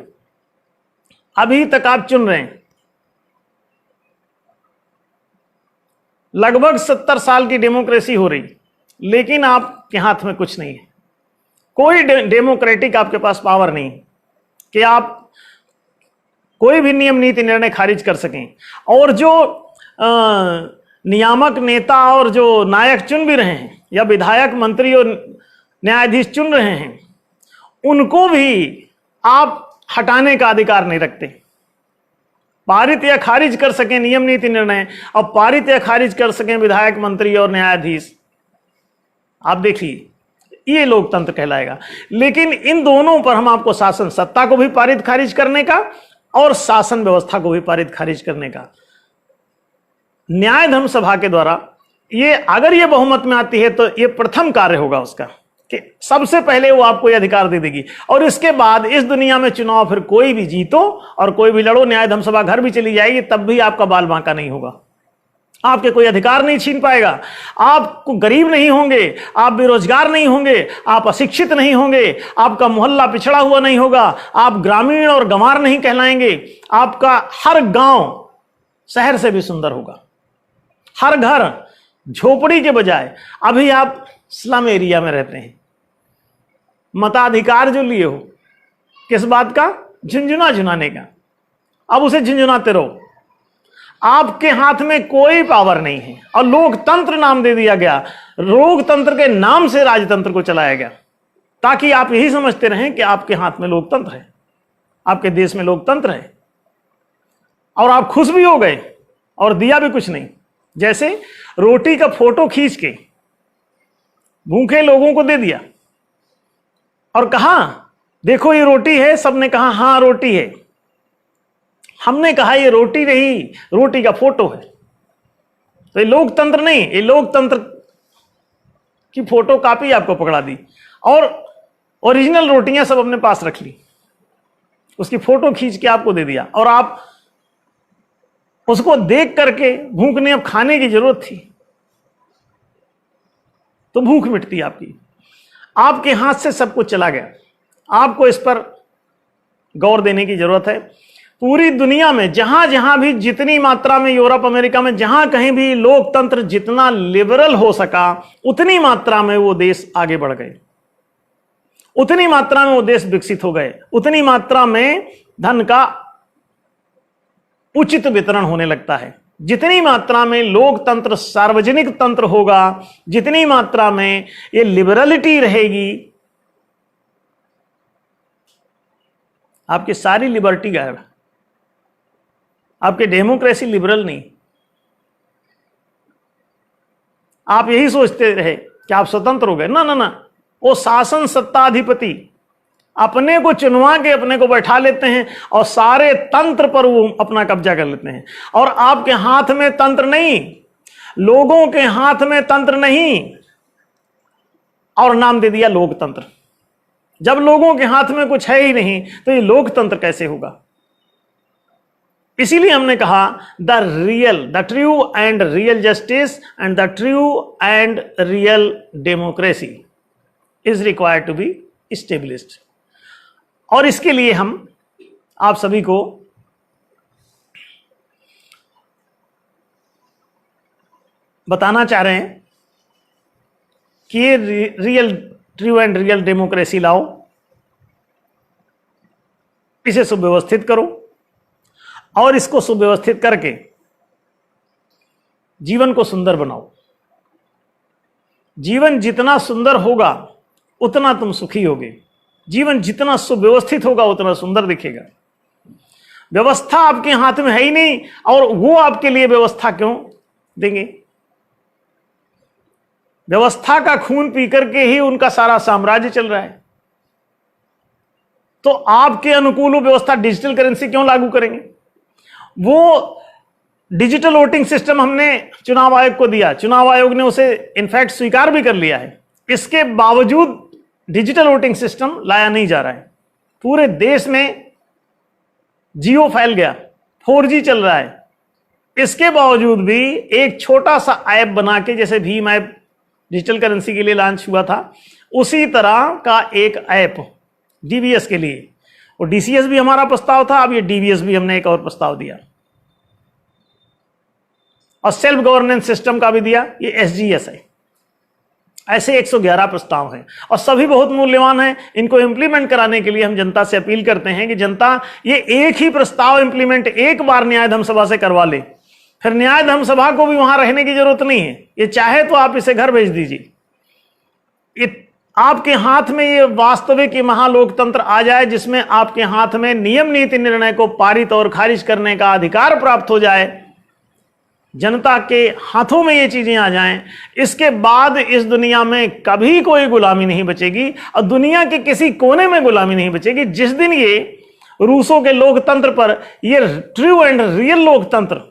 अभी तक आप चुन रहे हैं। लगभग 70 साल की डेमोक्रेसी हो रही, लेकिन आपके हाथ में कुछ नहीं है। कोई डेमोक्रेटिक आपके पास पावर नहीं कि आप कोई भी नियम नीति निर्णय खारिज कर सकें। और जो नियामक नेता और जो नायक चुन भी रहे हैं, या विधायक, मंत्री और न्यायाधीश चुन रहे हैं, उनको भी आप हटाने का अधिकार नहीं रखते। पारित या खारिज कर सकें नियम नीति निर्णय, और पारित या खारिज कर सकें विधायक, मंत्री और न्यायाधीश। आप देखिए, ये लोकतंत्र कहलाएगा। लेकिन इन दोनों पर हम आपको शासन सत्ता को भी पारित खारिज करने का और शासन व्यवस्था को भी पारित खारिज करने का, न्याय धर्म सभा के द्वारा, ये अगर ये बहुमत में आती है तो ये प्रथम कार्य होगा उसका कि सबसे पहले वो आपको ये अधिकार दे देगी। और इसके बाद इस दुनिया में चुनाव फिर कोई भी जीतो और कोई भी लड़ो, न्याय धर्म सभा घर भी चली जाएगी, तब भी आपका बाल बांका नहीं होगा, आपके कोई अधिकार नहीं छीन पाएगा, आप गरीब नहीं होंगे, आप बेरोजगार नहीं होंगे, आप अशिक्षित नहीं होंगे, आपका मोहल्ला पिछड़ा हुआ नहीं होगा, आप ग्रामीण और गंवार नहीं कहलाएंगे, आपका हर गांव शहर से भी सुंदर होगा, हर घर झोपड़ी के बजाय। अभी आप स्लम एरिया में रहते हैं, मताधिकार जो लिए हो किस बात का, झुंझुना झुनाने का, अब उसे झुंझुनाते रहो। आपके हाथ में कोई पावर नहीं है और लोकतंत्र नाम दे दिया गया, लोकतंत्र के नाम से राजतंत्र को चलाया गया, ताकि आप यही समझते रहें कि आपके हाथ में लोकतंत्र है, आपके देश में लोकतंत्र है, और आप खुश भी हो गए और दिया भी कुछ नहीं। जैसे रोटी का फोटो खींच के भूखे लोगों को दे दिया और कहा देखो ये रोटी है, सबने कहा हां रोटी है, हमने कहा ये रोटी नहीं, रोटी का फोटो है। तो ये लोकतंत्र नहीं, ये लोकतंत्र की फोटो कॉपी आपको पकड़ा दी और ओरिजिनल रोटियां सब अपने पास रख ली, उसकी फोटो खींच के आपको दे दिया, और आप उसको देख करके भूख नहीं, अब खाने की जरूरत थी तो भूख मिटती आपकी। आपके हाथ से सब कुछ चला गया, आपको इस पर गौर देने की जरूरत है। पूरी दुनिया में जहां जहां भी, जितनी मात्रा में, यूरोप अमेरिका में जहां कहीं भी लोकतंत्र जितना लिबरल हो सका, उतनी मात्रा में वो देश आगे बढ़ गए, उतनी मात्रा में वो देश विकसित हो गए, उतनी मात्रा में धन का उचित वितरण होने लगता है। जितनी मात्रा में लोकतंत्र सार्वजनिक तंत्र होगा, जितनी मात्रा में ये लिबरलिटी रहेगी, आपकी सारी लिबर्टी गायब है, आपकी डेमोक्रेसी लिबरल नहीं। आप यही सोचते रहे कि आप स्वतंत्र हो गए, ना ना ना, वो शासन सत्ताधिपति अपने को चुनवा के अपने को बैठा लेते हैं और सारे तंत्र पर वो अपना कब्जा कर लेते हैं। और आपके हाथ में तंत्र नहीं, लोगों के हाथ में तंत्र नहीं, और नाम दे दिया लोकतंत्र। जब लोगों के हाथ में कुछ है ही नहीं तो ये लोकतंत्र कैसे होगा? इसीलिए हमने कहा the true and real justice and the true and real democracy is required to be established. और इसके लिए हम आप सभी को बताना चाह रहे हैं कि ये ट्रू एंड रियल डेमोक्रेसी लाओ, इसे सुव्यवस्थित करो और इसको सुव्यवस्थित करके जीवन को सुंदर बनाओ। जीवन जितना सुंदर होगा उतना तुम सुखी होगे, जीवन जितना सुव्यवस्थित होगा उतना सुंदर दिखेगा। व्यवस्था आपके हाथ में है ही नहीं, और वो आपके लिए व्यवस्था क्यों देंगे? व्यवस्था का खून पी करके ही उनका सारा साम्राज्य चल रहा है, तो आपके अनुकूल वो व्यवस्था डिजिटल करेंसी क्यों लागू करेंगे? वो डिजिटल वोटिंग सिस्टम हमने चुनाव आयोग को दिया, चुनाव आयोग ने उसे इनफैक्ट स्वीकार भी कर लिया है, इसके बावजूद डिजिटल वोटिंग सिस्टम लाया नहीं जा रहा है। पूरे देश में जियो फैल गया, 4G चल रहा है, इसके बावजूद भी एक छोटा सा ऐप बना के, जैसे भीम ऐप डिजिटल करेंसी के लिए लॉन्च हुआ था, उसी तरह का एक ऐप डीवीएस के लिए, और डीसीएस भी हमारा प्रस्ताव था, अब ये डीवीएस भी हमने एक और प्रस्ताव दिया, और सेल्फ गवर्नेंस सिस्टम का भी दिया, ये एसजीएस है। ऐसे 111 प्रस्ताव हैं और सभी बहुत मूल्यवान हैं। इनको इंप्लीमेंट कराने के लिए हम जनता से अपील करते हैं कि जनता ये एक ही प्रस्ताव इंप्लीमेंट एक बार न्याय धर्म सभा से करवा ले, फिर न्याय धर्म सभा को भी वहां रहने की जरूरत नहीं है, ये चाहे तो आप इसे घर भेज दीजिए। आपके हाथ में ये वास्तविक महालोकतंत्र आ जाए, जिसमें आपके हाथ में नियम नीति निर्णय को पारित और खारिज करने का अधिकार प्राप्त हो जाए, जनता के हाथों में ये चीजें आ जाएं, इसके बाद इस दुनिया में कभी कोई गुलामी नहीं बचेगी और दुनिया के किसी कोने में गुलामी नहीं बचेगी। जिस दिन ये रूसों के लोकतंत्र पर, ये ट्रू एंड रियल लोकतंत्र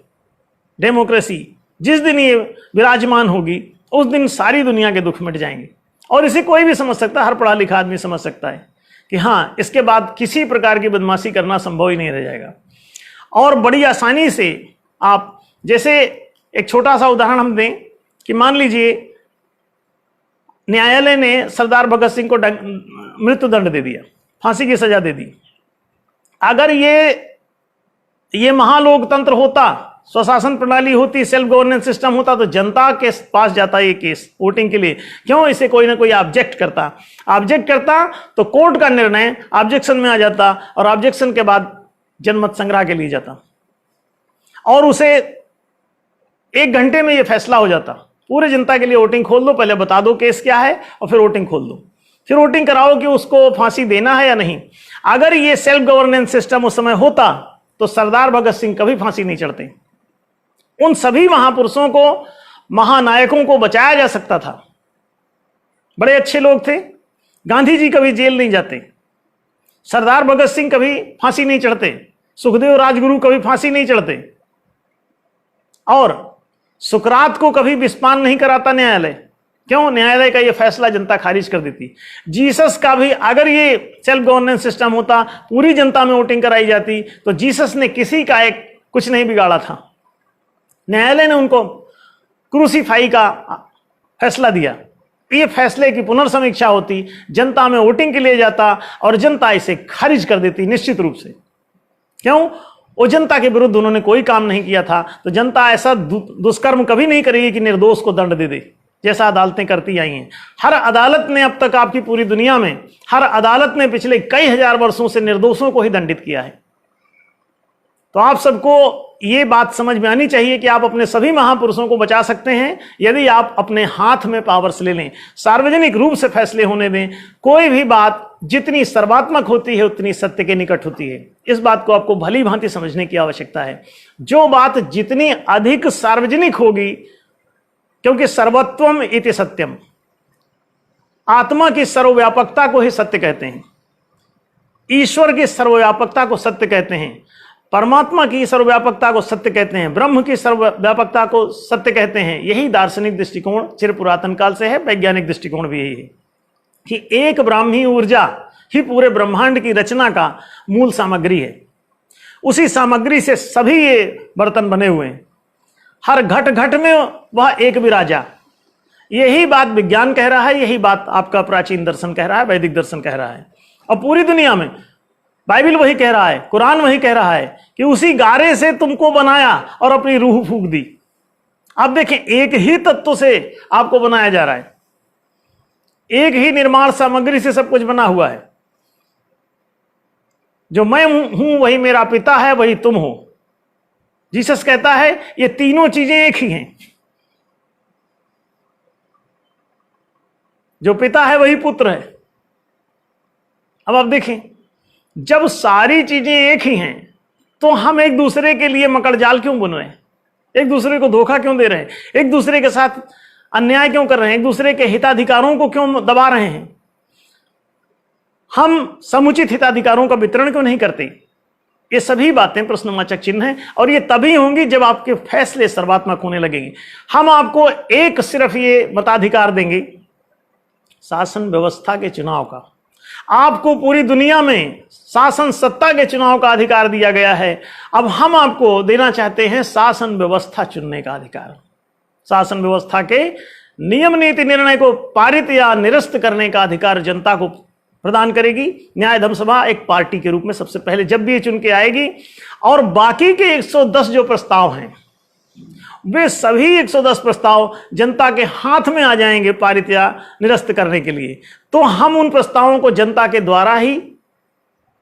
डेमोक्रेसी जिस दिन ये विराजमान होगी, उस दिन सारी दुनिया के दुख मिट जाएंगे। और इसे कोई भी समझ सकता है, हर पढ़ा लिखा आदमी समझ सकता है कि हाँ, इसके बाद किसी प्रकार की बदमाशी करना संभव ही नहीं रह जाएगा। और बड़ी आसानी से आप, जैसे एक छोटा सा उदाहरण हम दें कि मान लीजिए न्यायालय ने सरदार भगत सिंह को मृत्यु दंड दे दिया, फांसी की सजा दे दी। अगर ये महालोकतंत्र होता, स्वशासन प्रणाली होती, सेल्फ गवर्नेंस सिस्टम होता, तो जनता के पास जाता ये केस वोटिंग के लिए। क्यों? इसे कोई ना कोई ऑब्जेक्ट करता तो कोर्ट का निर्णय ऑब्जेक्शन में आ जाता और ऑब्जेक्शन के बाद जनमत संग्रह के लिए जाता और उसे 1 घंटे में ये फैसला हो जाता। पूरे जनता के लिए वोटिंग खोल दो, पहले बता दो केस क्या है और फिर वोटिंग खोल दो, फिर वोटिंग कराओ कि उसको फांसी देना है या नहीं। अगर ये सेल्फ गवर्नेंस सिस्टम उस समय होता तो सरदार भगत सिंह कभी फांसी नहीं चढ़ते। उन सभी महापुरुषों को, महानायकों को बचाया जा सकता था। बड़े अच्छे लोग थे। गांधी जी कभी जेल नहीं जाते, सरदार भगत सिंह कभी फांसी नहीं चढ़ते, सुखदेव राजगुरु कभी फांसी नहीं चढ़ते, और सुकरात को कभी विस्पान नहीं कराता न्यायालय। क्यों? न्यायालय का यह फैसला जनता खारिज कर देती। जीसस का भी, अगर ये सेल्फ गवर्नेंस सिस्टम होता, पूरी जनता में वोटिंग कराई जाती, तो जीसस ने किसी का एक कुछ नहीं बिगाड़ा था। न्यायालय ने उनको क्रूसीफाई का फैसला दिया। ये फैसले की पुनर्समीक्षा होती, जनता में वोटिंग के लिए जाता और जनता इसे खारिज कर देती निश्चित रूप से। क्यों? वो जनता के विरुद्ध उन्होंने कोई काम नहीं किया था, तो जनता ऐसा दुष्कर्म कभी नहीं करेगी कि निर्दोष को दंड दे दे, जैसा अदालतें करती आई हैं। हर अदालत ने अब तक, आपकी पूरी दुनिया में हर अदालत ने पिछले कई हजार वर्षों से निर्दोषों को ही दंडित किया है। तो आप सबको ये बात समझ में आनी चाहिए कि आप अपने सभी महापुरुषों को बचा सकते हैं यदि आप अपने हाथ में पावर्स ले लें, सार्वजनिक रूप से फैसले होने दें। कोई भी बात जितनी सर्वात्मक होती है उतनी सत्य के निकट होती है। इस बात को आपको भली भांति समझने की आवश्यकता है। जो बात जितनी अधिक सार्वजनिक होगी, क्योंकि सर्वत्वम इति सत्यम, आत्मा की सर्वव्यापकता को ही सत्य कहते हैं, ईश्वर की सर्वव्यापकता को सत्य कहते हैं, परमात्मा की सर्वव्यापकता को सत्य कहते हैं, ब्रह्म की सर्वव्यापकता को सत्य कहते हैं। यही दार्शनिक दृष्टिकोण चिर पुरातन काल से है, वैज्ञानिक दृष्टिकोण भी यही है कि एक ब्राह्मी ऊर्जा ही पूरे ब्रह्मांड की रचना का मूल सामग्री है। उसी सामग्री से सभी ये बर्तन बने हुए हैं, हर घट घट में वह एक विराजा। यही बात विज्ञान कह रहा है, यही बात आपका प्राचीन दर्शन कह रहा है, वैदिक दर्शन कह रहा है, और पूरी दुनिया में बाइबल वही कह रहा है, कुरान वही कह रहा है कि उसी गारे से तुमको बनाया और अपनी रूह फूंक दी। आप देखें, एक ही तत्व से आपको बनाया जा रहा है, एक ही निर्माण सामग्री से सब कुछ बना हुआ है। जो मैं हूं वही मेरा पिता है, वही तुम हो। जीसस कहता है ये तीनों चीजें एक ही हैं। जो पिता है वही पुत्र है। अब आप देखें, जब सारी चीजें एक ही हैं तो हम एक दूसरे के लिए मकड़जाल क्यों बुन रहे हैं? एक दूसरे को धोखा क्यों दे रहे हैं? एक दूसरे के साथ अन्याय क्यों कर रहे हैं? एक दूसरे के हिताधिकारों को क्यों दबा रहे हैं? हम समुचित हिताधिकारों का वितरण क्यों नहीं करते? ये सभी बातें प्रश्नवाचक चिन्ह हैं, और ये तभी होंगी जब आपके फैसले सर्वात्मक होने लगेंगे। हम आपको एक सिर्फ ये मताधिकार देंगे शासन व्यवस्था के चुनाव का। आपको पूरी दुनिया में शासन सत्ता के चुनाव का अधिकार दिया गया है। अब हम आपको देना चाहते हैं शासन व्यवस्था चुनने का अधिकार। शासन व्यवस्था के नियम नीति निर्णय को पारित या निरस्त करने का अधिकार जनता को प्रदान करेगी न्याय धर्म सभा, एक पार्टी के रूप में सबसे पहले जब भी ये चुन के आएगी। और बाकी के 110 जो प्रस्ताव हैं, वे सभी 110 प्रस्ताव जनता के हाथ में आ जाएंगे पारित या निरस्त करने के लिए। तो हम उन प्रस्तावों को जनता के द्वारा ही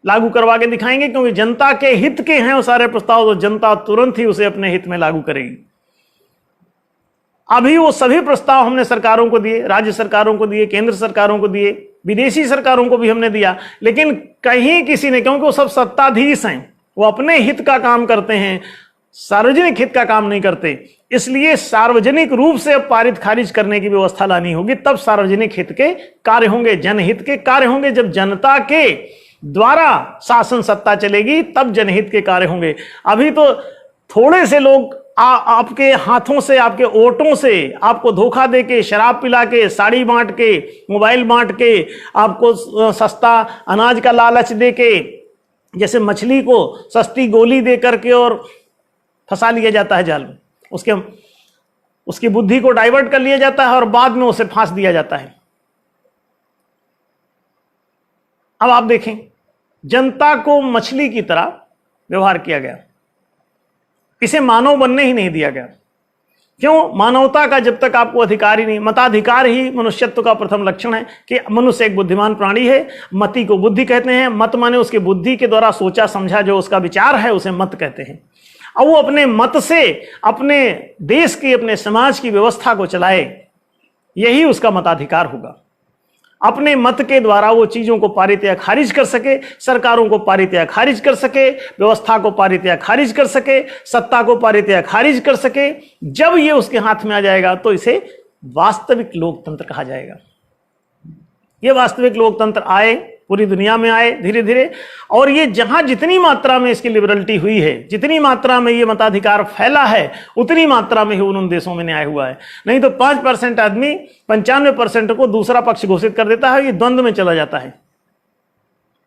लागू करवा के दिखाएंगे, क्योंकि जनता के हित के हैं वो सारे प्रस्ताव, तो जनता तुरंत ही उसे अपने हित में लागू करेगी। अभी वो सभी प्रस्ताव हमने सरकारों को दिए, राज्य सरकारों को दिए, केंद्र सरकारों को दिए, विदेशी सरकारों को भी हमने दिया, लेकिन कहीं किसी ने, क्योंकि वो सब सत्ताधीश हैं, वो अपने हित का काम करते हैं, सार्वजनिक हित का काम नहीं करते, इसलिए सार्वजनिक रूप से अब पारित खारिज करने की व्यवस्था लानी होगी, तब सार्वजनिक हित के कार्य होंगे, जनहित के कार्य होंगे। जब जनता के द्वारा शासन सत्ता चलेगी तब जनहित के कार्य होंगे। अभी तो थोड़े से लोग आपके हाथों से, आपके वोटों से आपको धोखा देके, शराब पिला के, साड़ी बांट के, मोबाइल बांट के, आपको सस्ता अनाज का लालच देके, जैसे मछली को सस्ती गोली दे करके और फंसा लिया जाता है जाल में, उसकी बुद्धि को डाइवर्ट कर लिया जाता है और बाद में उसे फांस दिया जाता है। अब आप देखें, जनता को मछली की तरह व्यवहार किया गया, इसे मानव बनने ही नहीं दिया गया। क्यों? मानवता का जब तक आपको अधिकार ही नहीं, मताधिकार ही मनुष्यत्व का प्रथम लक्षण है कि मनुष्य एक बुद्धिमान प्राणी है। मति को बुद्धि कहते हैं, मत माने उसके बुद्धि के द्वारा सोचा समझा जो उसका विचार है उसे मत कहते हैं। और वो अपने मत से अपने देश की, अपने समाज की व्यवस्था को चलाए, यही उसका मताधिकार होगा। अपने मत के द्वारा वो चीजों को पारित या खारिज कर सके, सरकारों को पारित या खारिज कर सके, व्यवस्था को पारित या खारिज कर सके, सत्ता को पारित या खारिज कर सके। जब ये उसके हाथ में आ जाएगा तो इसे वास्तविक लोकतंत्र कहा जाएगा। ये वास्तविक लोकतंत्र आए, पूरी दुनिया में आए धीरे धीरे, और ये जहां जितनी मात्रा में इसकी लिबरलिटी हुई है, जितनी मात्रा में ये मताधिकार फैला है, उतनी मात्रा में ही उन देशों में न्याय हुआ है। नहीं तो 5% आदमी 95% को दूसरा पक्ष घोषित कर देता है, ये द्वंद्व में चला जाता है।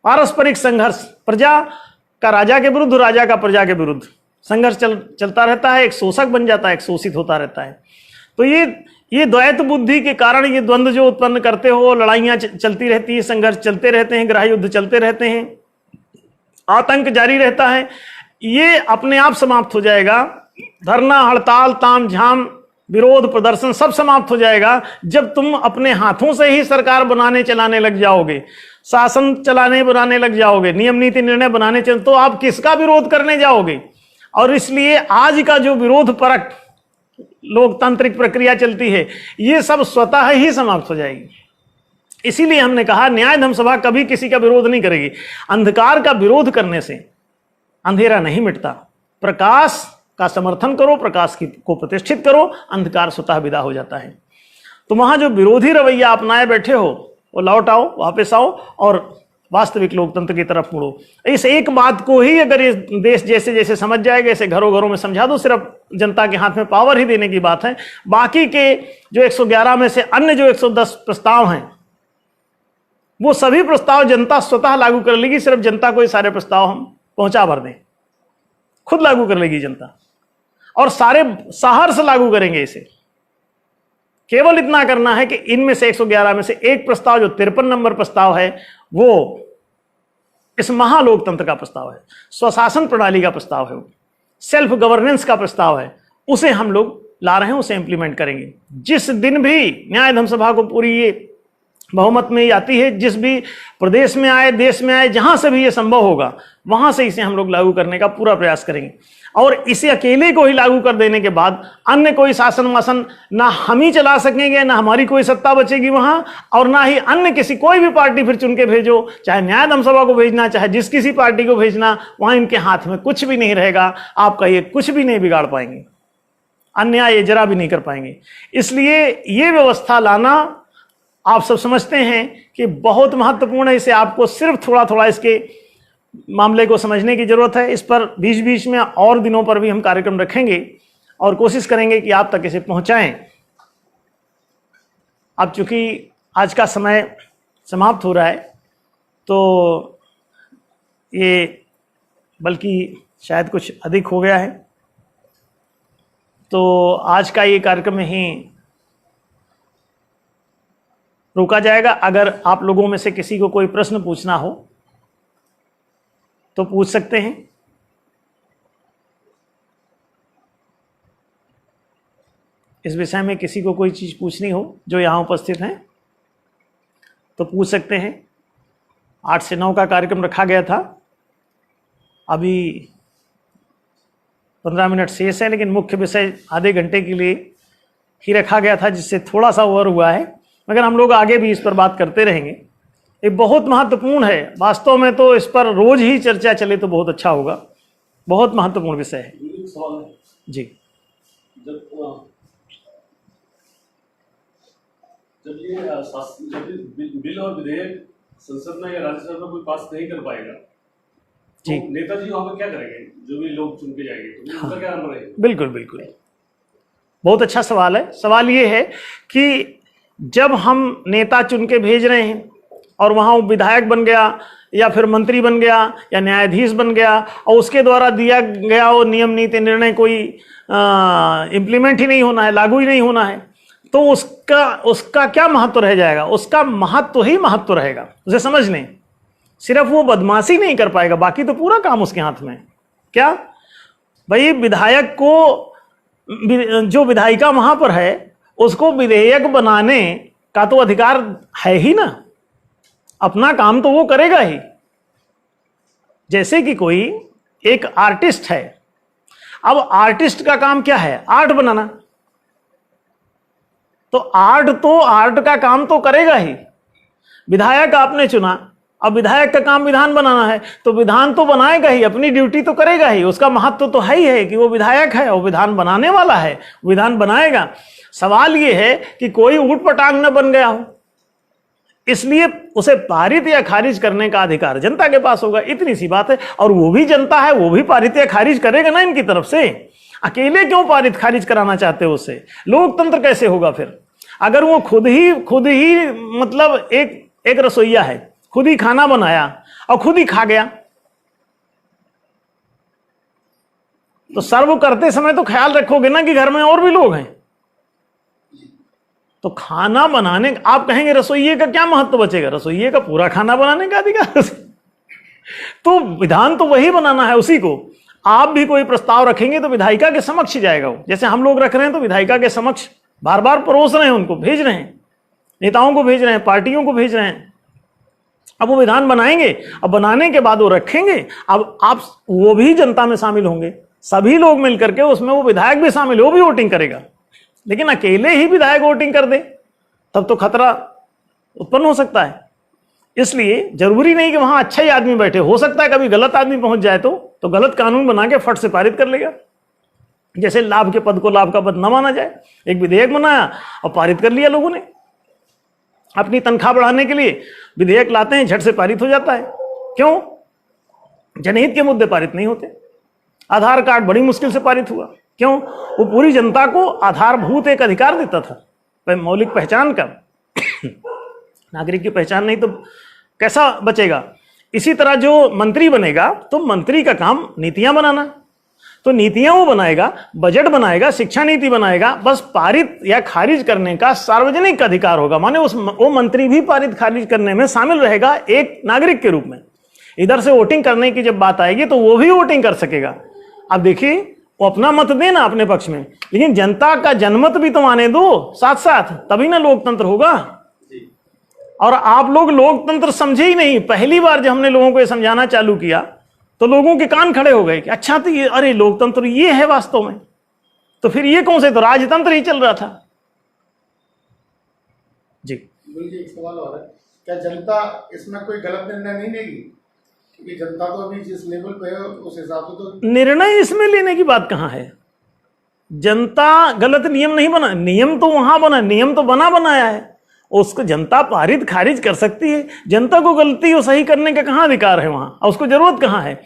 पारस्परिक संघर्ष, प्रजा का राजा के विरुद्ध, राजा का प्रजा के विरुद्ध संघर्ष चलता रहता है, एक शोषक बन जाता है, एक शोषित होता रहता है। तो ये द्वैत बुद्धि के कारण ये द्वंद्व जो उत्पन्न करते हो, लड़ाइयां चलती रहती है, संघर्ष चलते रहते हैं, गृह युद्ध चलते रहते हैं, आतंक जारी रहता है, ये अपने आप समाप्त हो जाएगा। धरना, हड़ताल, ताम झाम, विरोध प्रदर्शन सब समाप्त हो जाएगा जब तुम अपने हाथों से ही सरकार बनाने चलाने लग जाओगे, शासन चलाने बनाने लग जाओगे, नियम नीति निर्णय बनाने तो आप किसका विरोध करने जाओगे? और इसलिए आज का जो विरोध परक लोकतांत्रिक प्रक्रिया चलती है, ये सब स्वतः ही समाप्त हो जाएगी। इसीलिए हमने कहा न्याय धर्म सभा कभी किसी का विरोध नहीं करेगी। अंधकार का विरोध करने से अंधेरा नहीं मिटता। प्रकाश का समर्थन करो, प्रकाश को प्रतिष्ठित करो, अंधकार स्वतः विदा हो जाता है। तो वहां जो विरोधी रवैया अपनाए बैठे हो वो लौट आओ, वापस आओ और वास्तविक लोकतंत्र की तरफ मुड़ो। इस एक बात को ही अगर ये देश जैसे जैसे समझ जाएगा, इसे घरों घरों में समझा दो, सिर्फ जनता के हाथ में पावर ही देने की बात है। बाकी के जो 111 में से अन्य जो 110 प्रस्ताव हैं, वो सभी प्रस्ताव जनता स्वतः लागू कर लेगी। सिर्फ जनता को ये सारे प्रस्ताव हम पहुंचा भर दें, खुद लागू कर लेगी जनता, और सारे सहर्ष लागू करेंगे इसे। केवल इतना करना है कि इनमें से 111 में से एक प्रस्ताव, जो 53 नंबर प्रस्ताव है, वो इस महालोकतंत्र का प्रस्ताव है, स्वशासन प्रणाली का प्रस्ताव है, वो सेल्फ गवर्नेंस का प्रस्ताव है, उसे हम लोग ला रहे हैं, उसे इंप्लीमेंट करेंगे। जिस दिन भी न्याय धर्म सभा को पूरी ये बहुमत में ही आती है, जिस भी प्रदेश में आए, देश में आए, जहां से भी ये संभव होगा, वहां से इसे हम लोग लागू करने का पूरा प्रयास करेंगे। और इसे अकेले को ही लागू कर देने के बाद अन्य कोई शासन वासन ना हम ही चला सकेंगे, ना हमारी कोई सत्ता बचेगी वहां, और ना ही अन्य किसी कोई भी पार्टी फिर चुन के भेजो, चाहे न्याय धर्म सभा को भेजना, चाहे जिस किसी पार्टी को भेजना, वहां इनके हाथ में कुछ भी नहीं रहेगा। आपका ये कुछ भी नहीं बिगाड़ पाएंगे, अन्याय ये जरा भी नहीं कर पाएंगे। इसलिए ये व्यवस्था लाना आप सब समझते हैं कि बहुत महत्वपूर्ण है। इसे आपको सिर्फ थोड़ा थोड़ा इसके मामले को समझने की जरूरत है। इस पर बीच बीच में और दिनों पर भी हम कार्यक्रम रखेंगे और कोशिश करेंगे कि आप तक इसे पहुंचाएं। अब चूंकि आज का समय समाप्त हो रहा है, तो ये बल्कि शायद कुछ अधिक हो गया है, तो आज का ये कार्यक्रम ही रोका जाएगा। अगर आप लोगों में से किसी को कोई प्रश्न पूछना हो तो पूछ सकते हैं। इस विषय में किसी को कोई चीज पूछनी हो जो यहां उपस्थित हैं तो पूछ सकते हैं। 8 से 9 का कार्यक्रम रखा गया था, अभी 15 मिनट शेष है, लेकिन मुख्य विषय आधे घंटे के लिए ही रखा गया था, जिससे थोड़ा सा ओवर हुआ है, मगर हम लोग आगे भी इस पर बात करते रहेंगे। ये बहुत महत्वपूर्ण है, वास्तव में तो इस पर रोज ही चर्चा चले तो बहुत अच्छा होगा, बहुत महत्वपूर्ण विषय है। सवाल है जी, जब ये बिल और विधेयक संसद में या राज्यसभा में कोई पास नहीं कर पाएगा जी, तो नेताजी वहां पर क्या करेंगे? जो भी लोग चुन के जाएंगे तो उनका क्या नाम रहेगा? बिल्कुल बिल्कुल, बहुत अच्छा सवाल है। सवाल ये है कि जब हम नेता चुन के भेज रहे हैं और वहाँ वो विधायक बन गया या फिर मंत्री बन गया या न्यायाधीश बन गया और उसके द्वारा दिया गया वो नियम नीति निर्णय कोई इम्प्लीमेंट ही नहीं होना है, लागू ही नहीं होना है, तो उसका क्या महत्व रह जाएगा? उसका महत्व ही महत्व रहेगा। उसे समझ लें, सिर्फ वो बदमाशी नहीं कर पाएगा, बाकी तो पूरा काम उसके हाथ में। क्या भाई, विधायक को, जो विधायिका वहां पर है उसको विधेयक बनाने का तो अधिकार है ही ना, अपना काम तो वो करेगा ही। जैसे कि कोई एक आर्टिस्ट है, अब आर्टिस्ट का काम क्या है? आर्ट बनाना, तो आर्ट का काम तो करेगा ही। विधायक आपने चुना, अब विधायक का काम विधान बनाना है, तो विधान तो बनाएगा ही, अपनी ड्यूटी तो करेगा ही। उसका महत्व तो है ही है कि वो विधायक है, वो विधान बनाने वाला है, विधान बनाएगा। सवाल ये है कि कोई ऊट पटांग न बन गया हो, इसलिए उसे पारित या खारिज करने का अधिकार जनता के पास होगा, इतनी सी बात है। और वो भी जनता है, वो भी पारित या खारिज करेगा ना इनकी तरफ से। अकेले क्यों पारित खारिज कराना चाहते हो? उससे लोकतंत्र कैसे होगा फिर? अगर वो खुद ही मतलब एक रसोइया है, खुद ही खाना बनाया और खुद ही खा गया, तो सर्व करते समय तो ख्याल रखोगे ना कि घर में और भी लोग हैं। तो खाना बनाने, आप कहेंगे रसोइये का क्या महत्व बचेगा? रसोइये का पूरा खाना बनाने का अधिकार तो विधान तो वही बनाना है उसी को। आप भी कोई प्रस्ताव रखेंगे तो विधायिका के समक्ष जाएगा वो, जैसे हम लोग रख रहे हैं तो विधायिका के समक्ष बार बार परोस रहे हैं, उनको भेज रहे हैं, नेताओं को भेज रहे हैं, पार्टियों को भेज रहे हैं। अब वो विधान बनाएंगे, अब बनाने के बाद वो रखेंगे, अब आप वो भी जनता में शामिल होंगे, सभी लोग मिलकर के उसमें, वो विधायक भी शामिल, वो भी वोटिंग करेगा। लेकिन अकेले ही विधायक वोटिंग कर दे तब तो खतरा उत्पन्न हो सकता है। इसलिए जरूरी नहीं कि वहां अच्छा ही आदमी बैठे, हो सकता है कभी गलत आदमी पहुंच जाए तो गलत कानून बना के फट से पारित कर लेगा। जैसे लाभ के पद को लाभ का पद न माना जाए, एक विधेयक बनाया और पारित कर लिया लोगों ने, अपनी तनख्वाह बढ़ाने के लिए विधेयक लाते हैं, झट से पारित हो जाता है। क्यों? जनहित के मुद्दे पारित नहीं होते। आधार कार्ड बड़ी मुश्किल से पारित हुआ, क्यों? वो पूरी जनता को आधारभूत एक अधिकार देता था, मौलिक पहचान का। नागरिक की पहचान नहीं तो कैसा बचेगा? इसी तरह जो मंत्री बनेगा तो मंत्री का काम नीतियां बनाना, तो नीतियां वो बनाएगा, बजट बनाएगा, शिक्षा नीति बनाएगा। बस पारित या खारिज करने का सार्वजनिक अधिकार होगा, माने वो मंत्री भी पारित खारिज करने में शामिल रहेगा एक नागरिक के रूप में। इधर से वोटिंग करने की जब बात आएगी तो वो भी वोटिंग कर सकेगा। अब देखिए, वो अपना मत देना अपने पक्ष में, लेकिन जनता का जनमत भी तो आने दो साथ साथ, तभी ना लोकतंत्र होगा। और आप लोग लोकतंत्र समझे ही नहीं। पहली बार जब हमने लोगों को ये समझाना चालू किया तो लोगों के कान खड़े हो गए कि अच्छा, तो ये, अरे लोकतंत्र ये है वास्तव में, तो फिर ये कौन से, तो राजतंत्र ही चल रहा था। जी, एक सवाल और है, क्या जनता इसमें कोई गलत निर्णय नहीं लेगी? क्योंकि जनता तो अभी जिस लेवल पे है उस हिसाब से तो निर्णय इसमें लेने की बात कहां है? जनता गलत नियम नहीं बना, नियम तो वहां बना, नियम तो बनाया है, उसको जनता पारित खारिज कर सकती है। जनता को गलती हो सही करने का कहां अधिकार है वहां, और उसको जरूरत कहां है?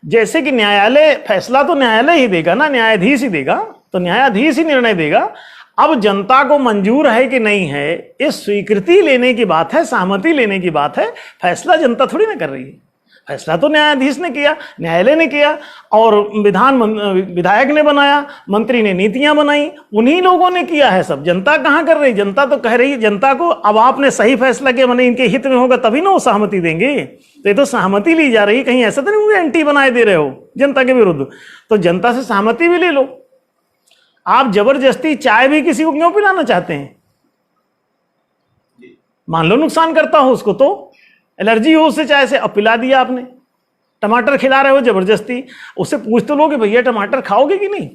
जैसे कि न्यायालय, फैसला तो न्यायालय ही देगा ना, न्यायाधीश ही देगा, तो न्यायाधीश ही निर्णय देगा। अब जनता को मंजूर है कि नहीं है, इस स्वीकृति लेने की बात है, सहमति लेने की बात है। फैसला जनता थोड़ी ना कर रही है, फैसला तो न्यायाधीश ने किया, न्यायालय ने किया, और विधायक ने बनाया, मंत्री ने नीतियां बनाई, उन्हीं लोगों ने किया है सब। जनता कहां कर रही? जनता तो कह रही है, जनता को अब आपने सही फैसला किया, मैंने इनके हित में होगा तभी ना वो सहमति देंगे। तो ये तो सहमति ली जा रही, कहीं ऐसा तो नहीं एंटी बनाए दे रहे हो जनता के विरुद्ध। तो जनता से सहमति भी ले लो। आप जबरदस्ती चाय भी किसी को क्यों पिलाना चाहते हैं? मान लो नुकसान करता हो उसको, तो एलर्जी हो उससे चाय से, अब पिला दिया आपने। टमाटर खिला रहे हो जबरदस्ती, उससे पूछ तो लो कि भैया टमाटर खाओगे कि नहीं?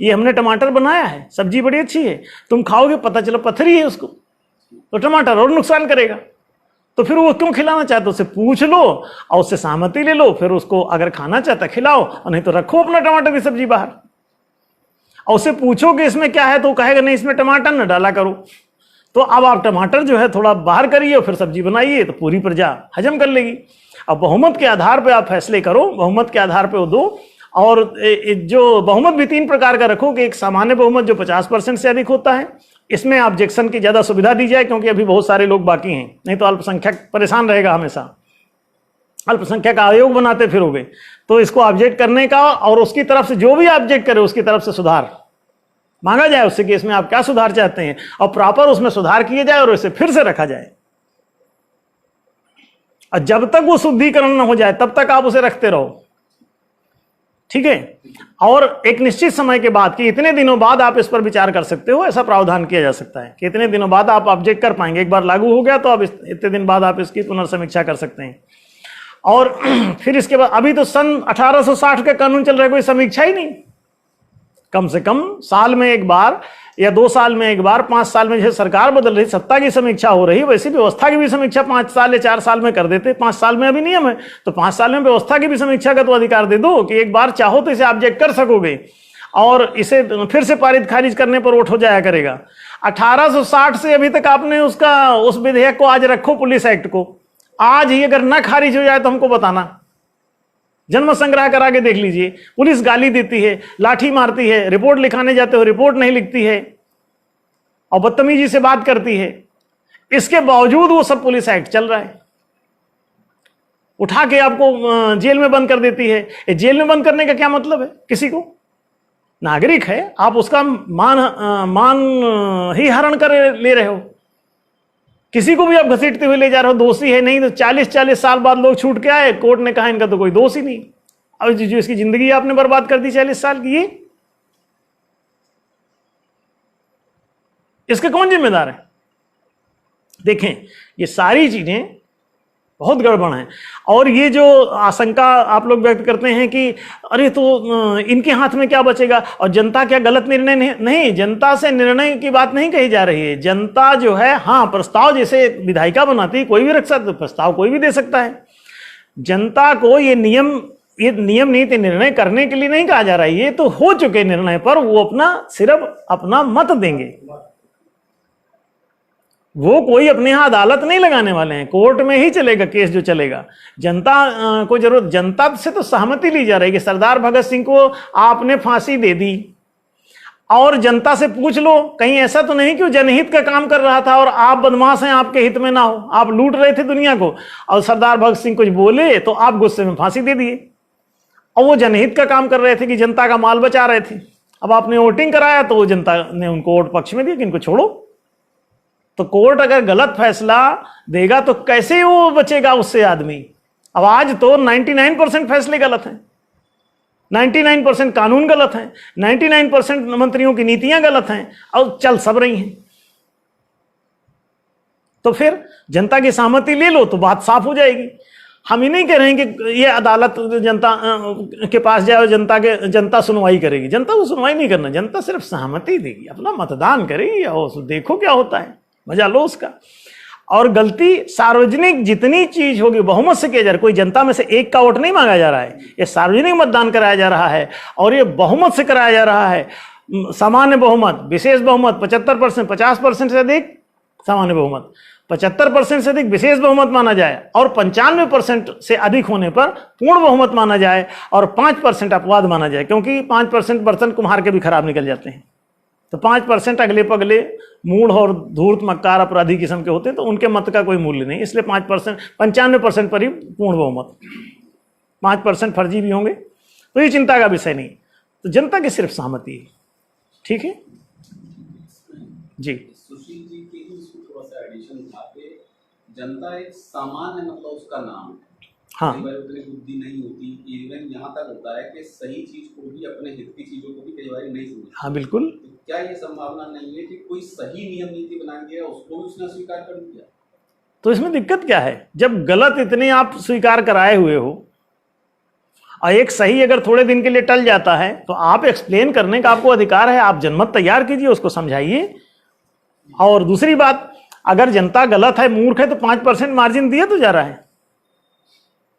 ये हमने टमाटर बनाया है, सब्जी बड़ी अच्छी है, तुम खाओगे पता चला पत्थरी है उसको, तो टमाटर और नुकसान करेगा। तो फिर वो क्यों खिलाना चाहते, उससे पूछ लो और उससे सहमति ले लो, फिर उसको अगर खाना चाहता खिलाओ और नहीं तो रखो अपना टमाटर की सब्जी बाहर। और उससे पूछो कि इसमें क्या है तो कहेगा नहीं इसमें टमाटर न डाला करो। तो अब आप टमाटर जो है थोड़ा बाहर करिए और फिर सब्जी बनाइए तो पूरी प्रजा हजम कर लेगी। अब बहुमत के आधार पर आप फैसले करो, बहुमत के आधार पर वो दो। और जो बहुमत भी 3 प्रकार का रखो कि एक सामान्य बहुमत जो 50% से अधिक होता है, इसमें ऑब्जेक्शन की ज़्यादा सुविधा दी जाए क्योंकि अभी बहुत सारे लोग बाकी हैं, नहीं तो अल्पसंख्यक परेशान रहेगा हमेशा, अल्पसंख्यक आयोग बनाते फिरोगे। तो इसको ऑब्जेक्ट करने का और उसकी तरफ से जो भी ऑब्जेक्ट करे उसकी तरफ से सुधार मांगा जाए उससे कि इसमें आप क्या सुधार चाहते हैं और प्रॉपर उसमें सुधार किए जाए और इसे फिर से रखा जाए। और जब तक वो शुद्धिकरण न हो जाए तब तक आप उसे रखते रहो, ठीक है। और एक निश्चित समय के बाद कि इतने दिनों बाद आप इस पर विचार कर सकते हो, ऐसा प्रावधान किया जा सकता है कि इतने दिनों बाद आप ऑब्जेक्ट कर पाएंगे। एक बार लागू हो गया तो अब इतने दिन बाद आप इसकी पुनर्समीक्षा कर सकते हैं। और फिर इसके बाद अभी तो सन 1860 का कानून चल रहा है, कोई समीक्षा ही नहीं। कम से कम साल में एक बार या 2 साल में एक बार, 5 साल में जैसे सरकार बदल रही, सत्ता की समीक्षा हो रही, वैसी व्यवस्था की भी समीक्षा 5 साल या 4 साल में कर देते। 5 साल में अभी नियम है तो 5 साल में व्यवस्था की भी समीक्षा का तो अधिकार दे दो कि एक बार चाहो तो इसे ऑब्जेक्ट कर सकोगे और इसे फिर से पारित खारिज करने पर वोट हो जाया करेगा। 1860 से अभी तक आपने उस विधेयक को आज रखो, पुलिस एक्ट को, आज ही अगर न खारिज हो जाए तो हमको बताना। जन्म संग्रह करा के देख लीजिए, पुलिस गाली देती है, लाठी मारती है, रिपोर्ट लिखाने जाते हो रिपोर्ट नहीं लिखती है और बदतमीजी से बात करती है। इसके बावजूद वो सब पुलिस एक्ट चल रहा है, उठा के आपको जेल में बंद कर देती है। जेल में बंद करने का क्या मतलब है? किसी को नागरिक है, आप उसका मान ही हरण कर ले रहे हो। किसी को भी आप घसीटते हुए ले जा रहे हो, दोषी है नहीं तो 40-40 साल बाद लोग छूट के आए, कोर्ट ने कहा इनका तो कोई दोष ही नहीं। अब जो इसकी जिंदगी आपने बर्बाद कर दी 40 साल की, इसका कौन जिम्मेदार है? देखें, ये सारी चीजें बहुत गड़बड़ हैं। और ये जो आशंका आप लोग व्यक्त करते हैं कि अरे तो इनके हाथ में क्या बचेगा और जनता क्या गलत निर्णय नहीं, जनता से निर्णय की बात नहीं कही जा रही है। जनता जो है, हाँ, प्रस्ताव जैसे विधायिका बनाती है, कोई भी रख सकता, प्रस्ताव कोई भी दे सकता है। जनता को ये नियम नीति निर्णय करने के लिए नहीं कहा जा रहा है। ये तो हो चुके निर्णय पर वो सिर्फ अपना मत देंगे। वो कोई अपने यहां अदालत नहीं लगाने वाले हैं, कोर्ट में ही चलेगा केस जो चलेगा। जनता को जरूरत, जनता से तो सहमति ली जा रही है कि सरदार भगत सिंह को आपने फांसी दे दी और जनता से पूछ लो कहीं ऐसा तो नहीं कि वो जनहित का काम कर रहा था और आप बदमाश हैं, आपके हित में ना हो, आप लूट रहे थे दुनिया को और सरदार भगत सिंह कुछ बोले तो आप गुस्से में फांसी दे दिए। और वो जनहित का काम कर रहे थे कि जनता का माल बचा रहे थे। अब आपने वोटिंग कराया तो वो जनता ने उनको वोट पक्ष में दिया कि इनको छोड़ो। तो कोर्ट अगर गलत फैसला देगा तो कैसे वो बचेगा उससे आदमी? अब आज तो 99% फैसले गलत हैं, 99% कानून गलत हैं, 99% मंत्रियों की नीतियां गलत हैं और चल सब रही हैं। तो फिर जनता की सहमति ले लो तो बात साफ हो जाएगी। हम ही नहीं कह रहे हैं कि ये अदालत जनता के पास जाए और जनता सुनवाई करेगी। जनता को सुनवाई नहीं करना, जनता सिर्फ सहमति देगी, अपना मतदान करेगी और देखो क्या होता है, मजा लो उसका। और गलती सार्वजनिक जितनी चीज होगी बहुमत से किया जा रहा है। कोई जनता में से एक का वोट नहीं मांगा जा रहा है, ये सार्वजनिक मतदान कराया जा रहा है और ये बहुमत से कराया जा रहा है। सामान्य बहुमत, विशेष बहुमत 75%, 50% से अधिक सामान्य बहुमत, 75% से अधिक विशेष बहुमत माना जाए और 95% से अधिक होने पर पूर्ण बहुमत माना जाए और 5% अपवाद माना जाए, क्योंकि 5% बर्तन कुम्हार के भी खराब निकल जाते हैं। तो 5% अगले पगले मूढ़ और धूर्त मक्कार अपराधी किस्म के होते हैं, तो उनके मत का कोई मूल्य नहीं, इसलिए 5%, 95% पर ही पूर्ण बहुमत, 5% फर्जी भी होंगे तो ये चिंता का विषय नहीं। तो जनता की सिर्फ सहमति है, ठीक है जी। सुशील जी के ही इसको थोड़ा सा एडिशन था कि जनता एक सामान्य मतलब उसका नाम है। हाँ, कई बार उतनी बुद्धि नहीं होती, इवन यहाँ तक होता है कि सही चीज को भी, अपने हित की चीजों को भी कई बार नहीं समझते। हाँ बिल्कुल। तो क्या ये संभावना नहीं है कि कोई सही नियम नीति बना दिया उसको भी उसने स्वीकार कर दिया? तो इसमें दिक्कत क्या है? जब गलत इतने आप स्वीकार कराए हुए हो और एक सही अगर थोड़े दिन के लिए टल जाता है तो आप एक्सप्लेन करने का आपको अधिकार है, आप जनमत तैयार कीजिए, उसको समझाइए। और दूसरी बात, अगर जनता गलत है, मूर्ख है, तो 5% मार्जिन दिया तो जा रहा है,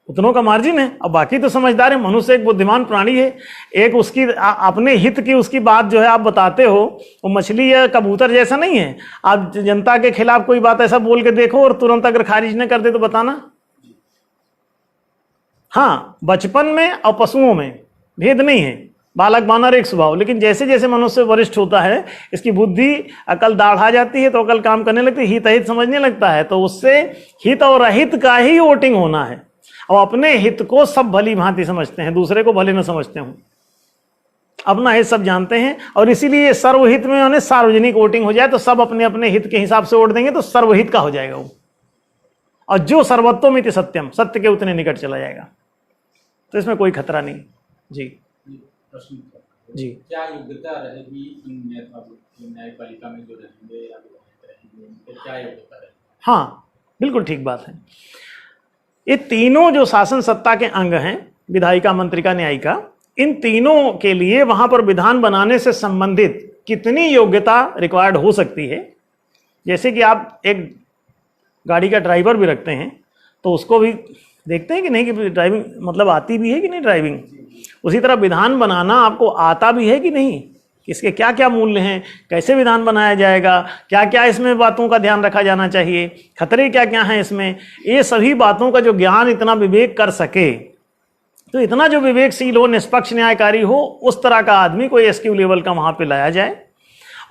उतनों का मार्जिन है। अब बाकी तो समझदार है। मनुष्य एक बुद्धिमान प्राणी है। एक उसकी अपने हित की उसकी बात जो है आप बताते हो, वो मछली या कबूतर जैसा नहीं है। आप जनता के खिलाफ कोई बात ऐसा बोल के देखो और तुरंत अगर खारिज न कर दे तो बताना। हाँ, बचपन में और पशुओं में भेद नहीं है, बालक बानर एक स्वभाव। लेकिन जैसे जैसे मनुष्य वरिष्ठ होता है, इसकी बुद्धि अकल दाढ़ा जाती है तो अकल काम करने लगती है, हित अहित समझने लगता है, तो उससे हित और अहित का ही वोटिंग होना है। और अपने हित को सब भली भांति समझते हैं, दूसरे को भले न समझते हो, अपना हित सब जानते हैं। और इसीलिए सर्वहित में यानी सार्वजनिक वोटिंग हो जाए तो सब अपने अपने हित के हिसाब से वोट देंगे तो सर्वहित का हो जाएगा वो। और जो सर्वत्वमिति सत्यम, सत्य के उतने निकट चला जाएगा, तो इसमें कोई खतरा नहीं। जी प्रश्न जी, क्या योग्यता रहेगी इन न्यायपालिका में जो रहेंगे या रहेंगे, उनकी क्या योग्यता रहेगी? हाँ बिल्कुल ठीक बात है। ये तीनों जो शासन सत्ता के अंग हैं, विधायिका, मंत्रिका, न्यायिका, इन तीनों के लिए वहां पर विधान बनाने से संबंधित कितनी योग्यता रिक्वायर्ड हो सकती है। जैसे कि आप एक गाड़ी का ड्राइवर भी रखते हैं तो उसको भी देखते हैं कि नहीं कि ड्राइविंग मतलब आती भी है कि नहीं ड्राइविंग। उसी तरह विधान बनाना आपको आता भी है कि नहीं, इसके क्या क्या मूल्य हैं, कैसे विधान बनाया जाएगा, क्या क्या इसमें बातों का ध्यान रखा जाना चाहिए, खतरे क्या क्या हैं इसमें, ये सभी बातों का जो ज्ञान इतना विवेक कर सके, तो इतना जो विवेकशील हो, निष्पक्ष न्यायकारी हो, उस तरह का आदमी कोई एसक्यू लेवल का वहाँ पे लाया जाए।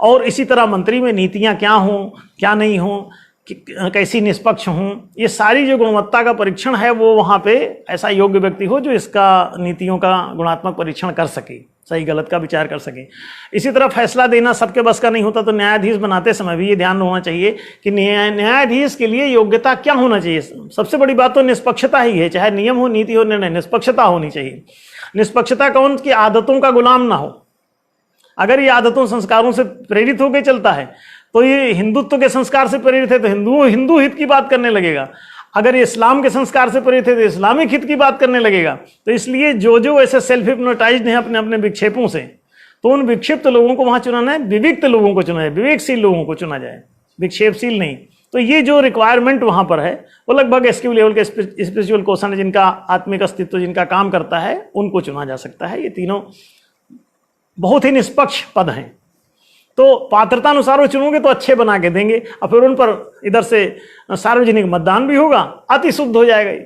और इसी तरह मंत्री में नीतियाँ क्या हों, क्या नहीं हों, कैसी निष्पक्ष हों, ये सारी जो गुणवत्ता का परीक्षण है वो वहाँ पे ऐसा योग्य व्यक्ति हो जो इसका नीतियों का गुणात्मक परीक्षण कर सके, सही गलत का विचार कर सके। इसी तरह फैसला देना सबके बस का नहीं होता, तो न्यायाधीश बनाते समय भी ये ध्यान होना चाहिए कि न्यायाधीश के लिए योग्यता क्या होना चाहिए। सबसे बड़ी बात तो निष्पक्षता ही है, चाहे नियम हो, नीति हो, निर्णय, निष्पक्षता होनी चाहिए। निष्पक्षता कौन की आदतों का गुलाम ना हो। अगर ये आदतों संस्कारों से प्रेरित होकर चलता है तो ये हिंदुत्व के संस्कार से प्रेरित है तो हिंदू हित की बात करने लगेगा। अगर ये इस्लाम के संस्कार से प्रेरित है तो इस्लामिक हित की बात करने लगेगा। तो इसलिए जो ऐसे सेल्फ हिप्नोटाइज्ड हैं अपने अपने विक्षेपों से, तो उन विक्षिप्त लोगों को वहां चुनाना है, विविक्त लोगों को चुना जाए, विवेकशील लोगों को चुना जाए, विक्षेपशील नहीं। तो ये जो रिक्वायरमेंट वहां पर है वो लगभग एसक्यू लेवल के स्पिरिचुअल क्वेश्चन, जिनका आत्मिक अस्तित्व जिनका काम करता है, उनको चुना जा सकता है। ये तीनों बहुत ही निष्पक्ष पद हैं, तो पात्रता अनुसार वो चुनोगे तो अच्छे बना के देंगे और फिर उन पर इधर से सार्वजनिक मतदान भी होगा, अति शुद्ध हो जाएगा ये।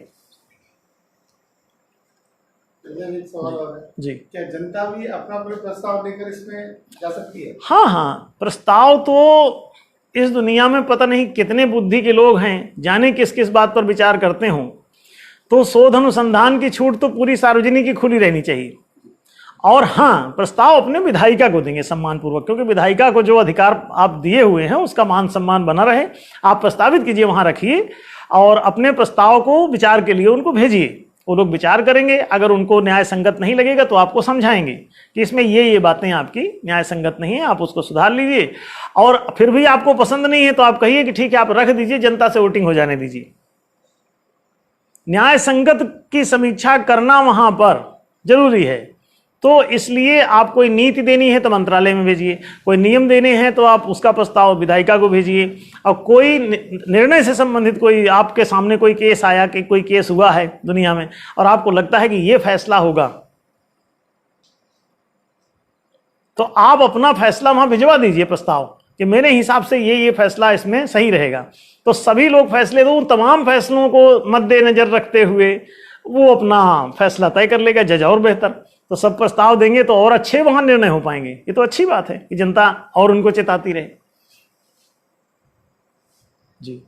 एक सवाल और है जी, क्या जनता भी अपना कोई प्रस्ताव लेकर इसमें जा सकती है? हाँ हाँ, प्रस्ताव तो इस दुनिया में पता नहीं कितने बुद्धि के लोग हैं, जाने किस किस बात पर विचार करते हों। तो शोध अनुसंधान की छूट तो पूरी सार्वजनिक की खुली रहनी चाहिए। और हाँ, प्रस्ताव अपने विधायिका को देंगे सम्मान पूर्वक, क्योंकि विधायिका को जो अधिकार आप दिए हुए हैं उसका मान सम्मान बना रहे। आप प्रस्तावित कीजिए, वहां रखिए और अपने प्रस्ताव को विचार के लिए उनको भेजिए। वो लोग विचार करेंगे, अगर उनको न्याय संगत नहीं लगेगा तो आपको समझाएंगे कि इसमें ये बातें आपकी न्याय संगत नहीं है, आप उसको सुधार लीजिए। और फिर भी आपको पसंद नहीं है तो आप कहिए कि ठीक है, आप रख दीजिए, जनता से वोटिंग हो जाने दीजिए। न्याय संगत की समीक्षा करना वहां पर जरूरी है। तो इसलिए आप कोई नीति देनी है तो मंत्रालय में भेजिए, कोई नियम देने हैं तो आप उसका प्रस्ताव विधायिका को भेजिए। और कोई निर्णय से संबंधित कोई आपके सामने कोई केस आया कि कोई केस हुआ है दुनिया में और आपको लगता है कि ये फैसला होगा, तो आप अपना फैसला वहां भिजवा दीजिए प्रस्ताव कि मेरे हिसाब से ये फैसला इसमें सही रहेगा। तो सभी लोग फैसले दो, उन तमाम फैसलों को मद्देनजर रखते हुए वो अपना फैसला तय कर लेगा जज, और बेहतर। तो सब प्रस्ताव देंगे तो और अच्छे वहां निर्णय हो पाएंगे। ये तो अच्छी बात है कि जनता और उनको चेताती रहे। जी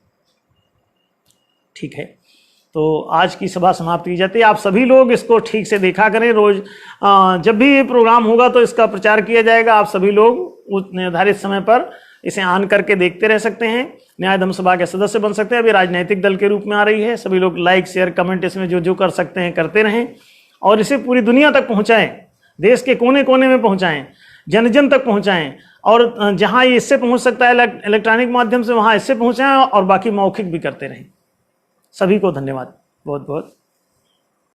ठीक है, तो आज की सभा समाप्त की जाती है। आप सभी लोग इसको ठीक से देखा करें। रोज जब भी ये प्रोग्राम होगा तो इसका प्रचार किया जाएगा। आप सभी लोग उस निर्धारित समय पर इसे ऑन करके देखते रह सकते हैं, न्याय धर्म सभा के सदस्य बन सकते हैं। अभी राजनीतिक दल के रूप में आ रही है। सभी लोग लाइक, शेयर, कमेंट इसमें जो कर सकते हैं करते रहें और इसे पूरी दुनिया तक पहुंचाएं, देश के कोने कोने में पहुंचाएं, जन जन तक पहुंचाएं। और जहां ये इससे पहुंच सकता है इलेक्ट्रॉनिक माध्यम से, वहां इससे पहुंचाएं और बाकी मौखिक भी करते रहें। सभी को धन्यवाद, बहुत बहुत।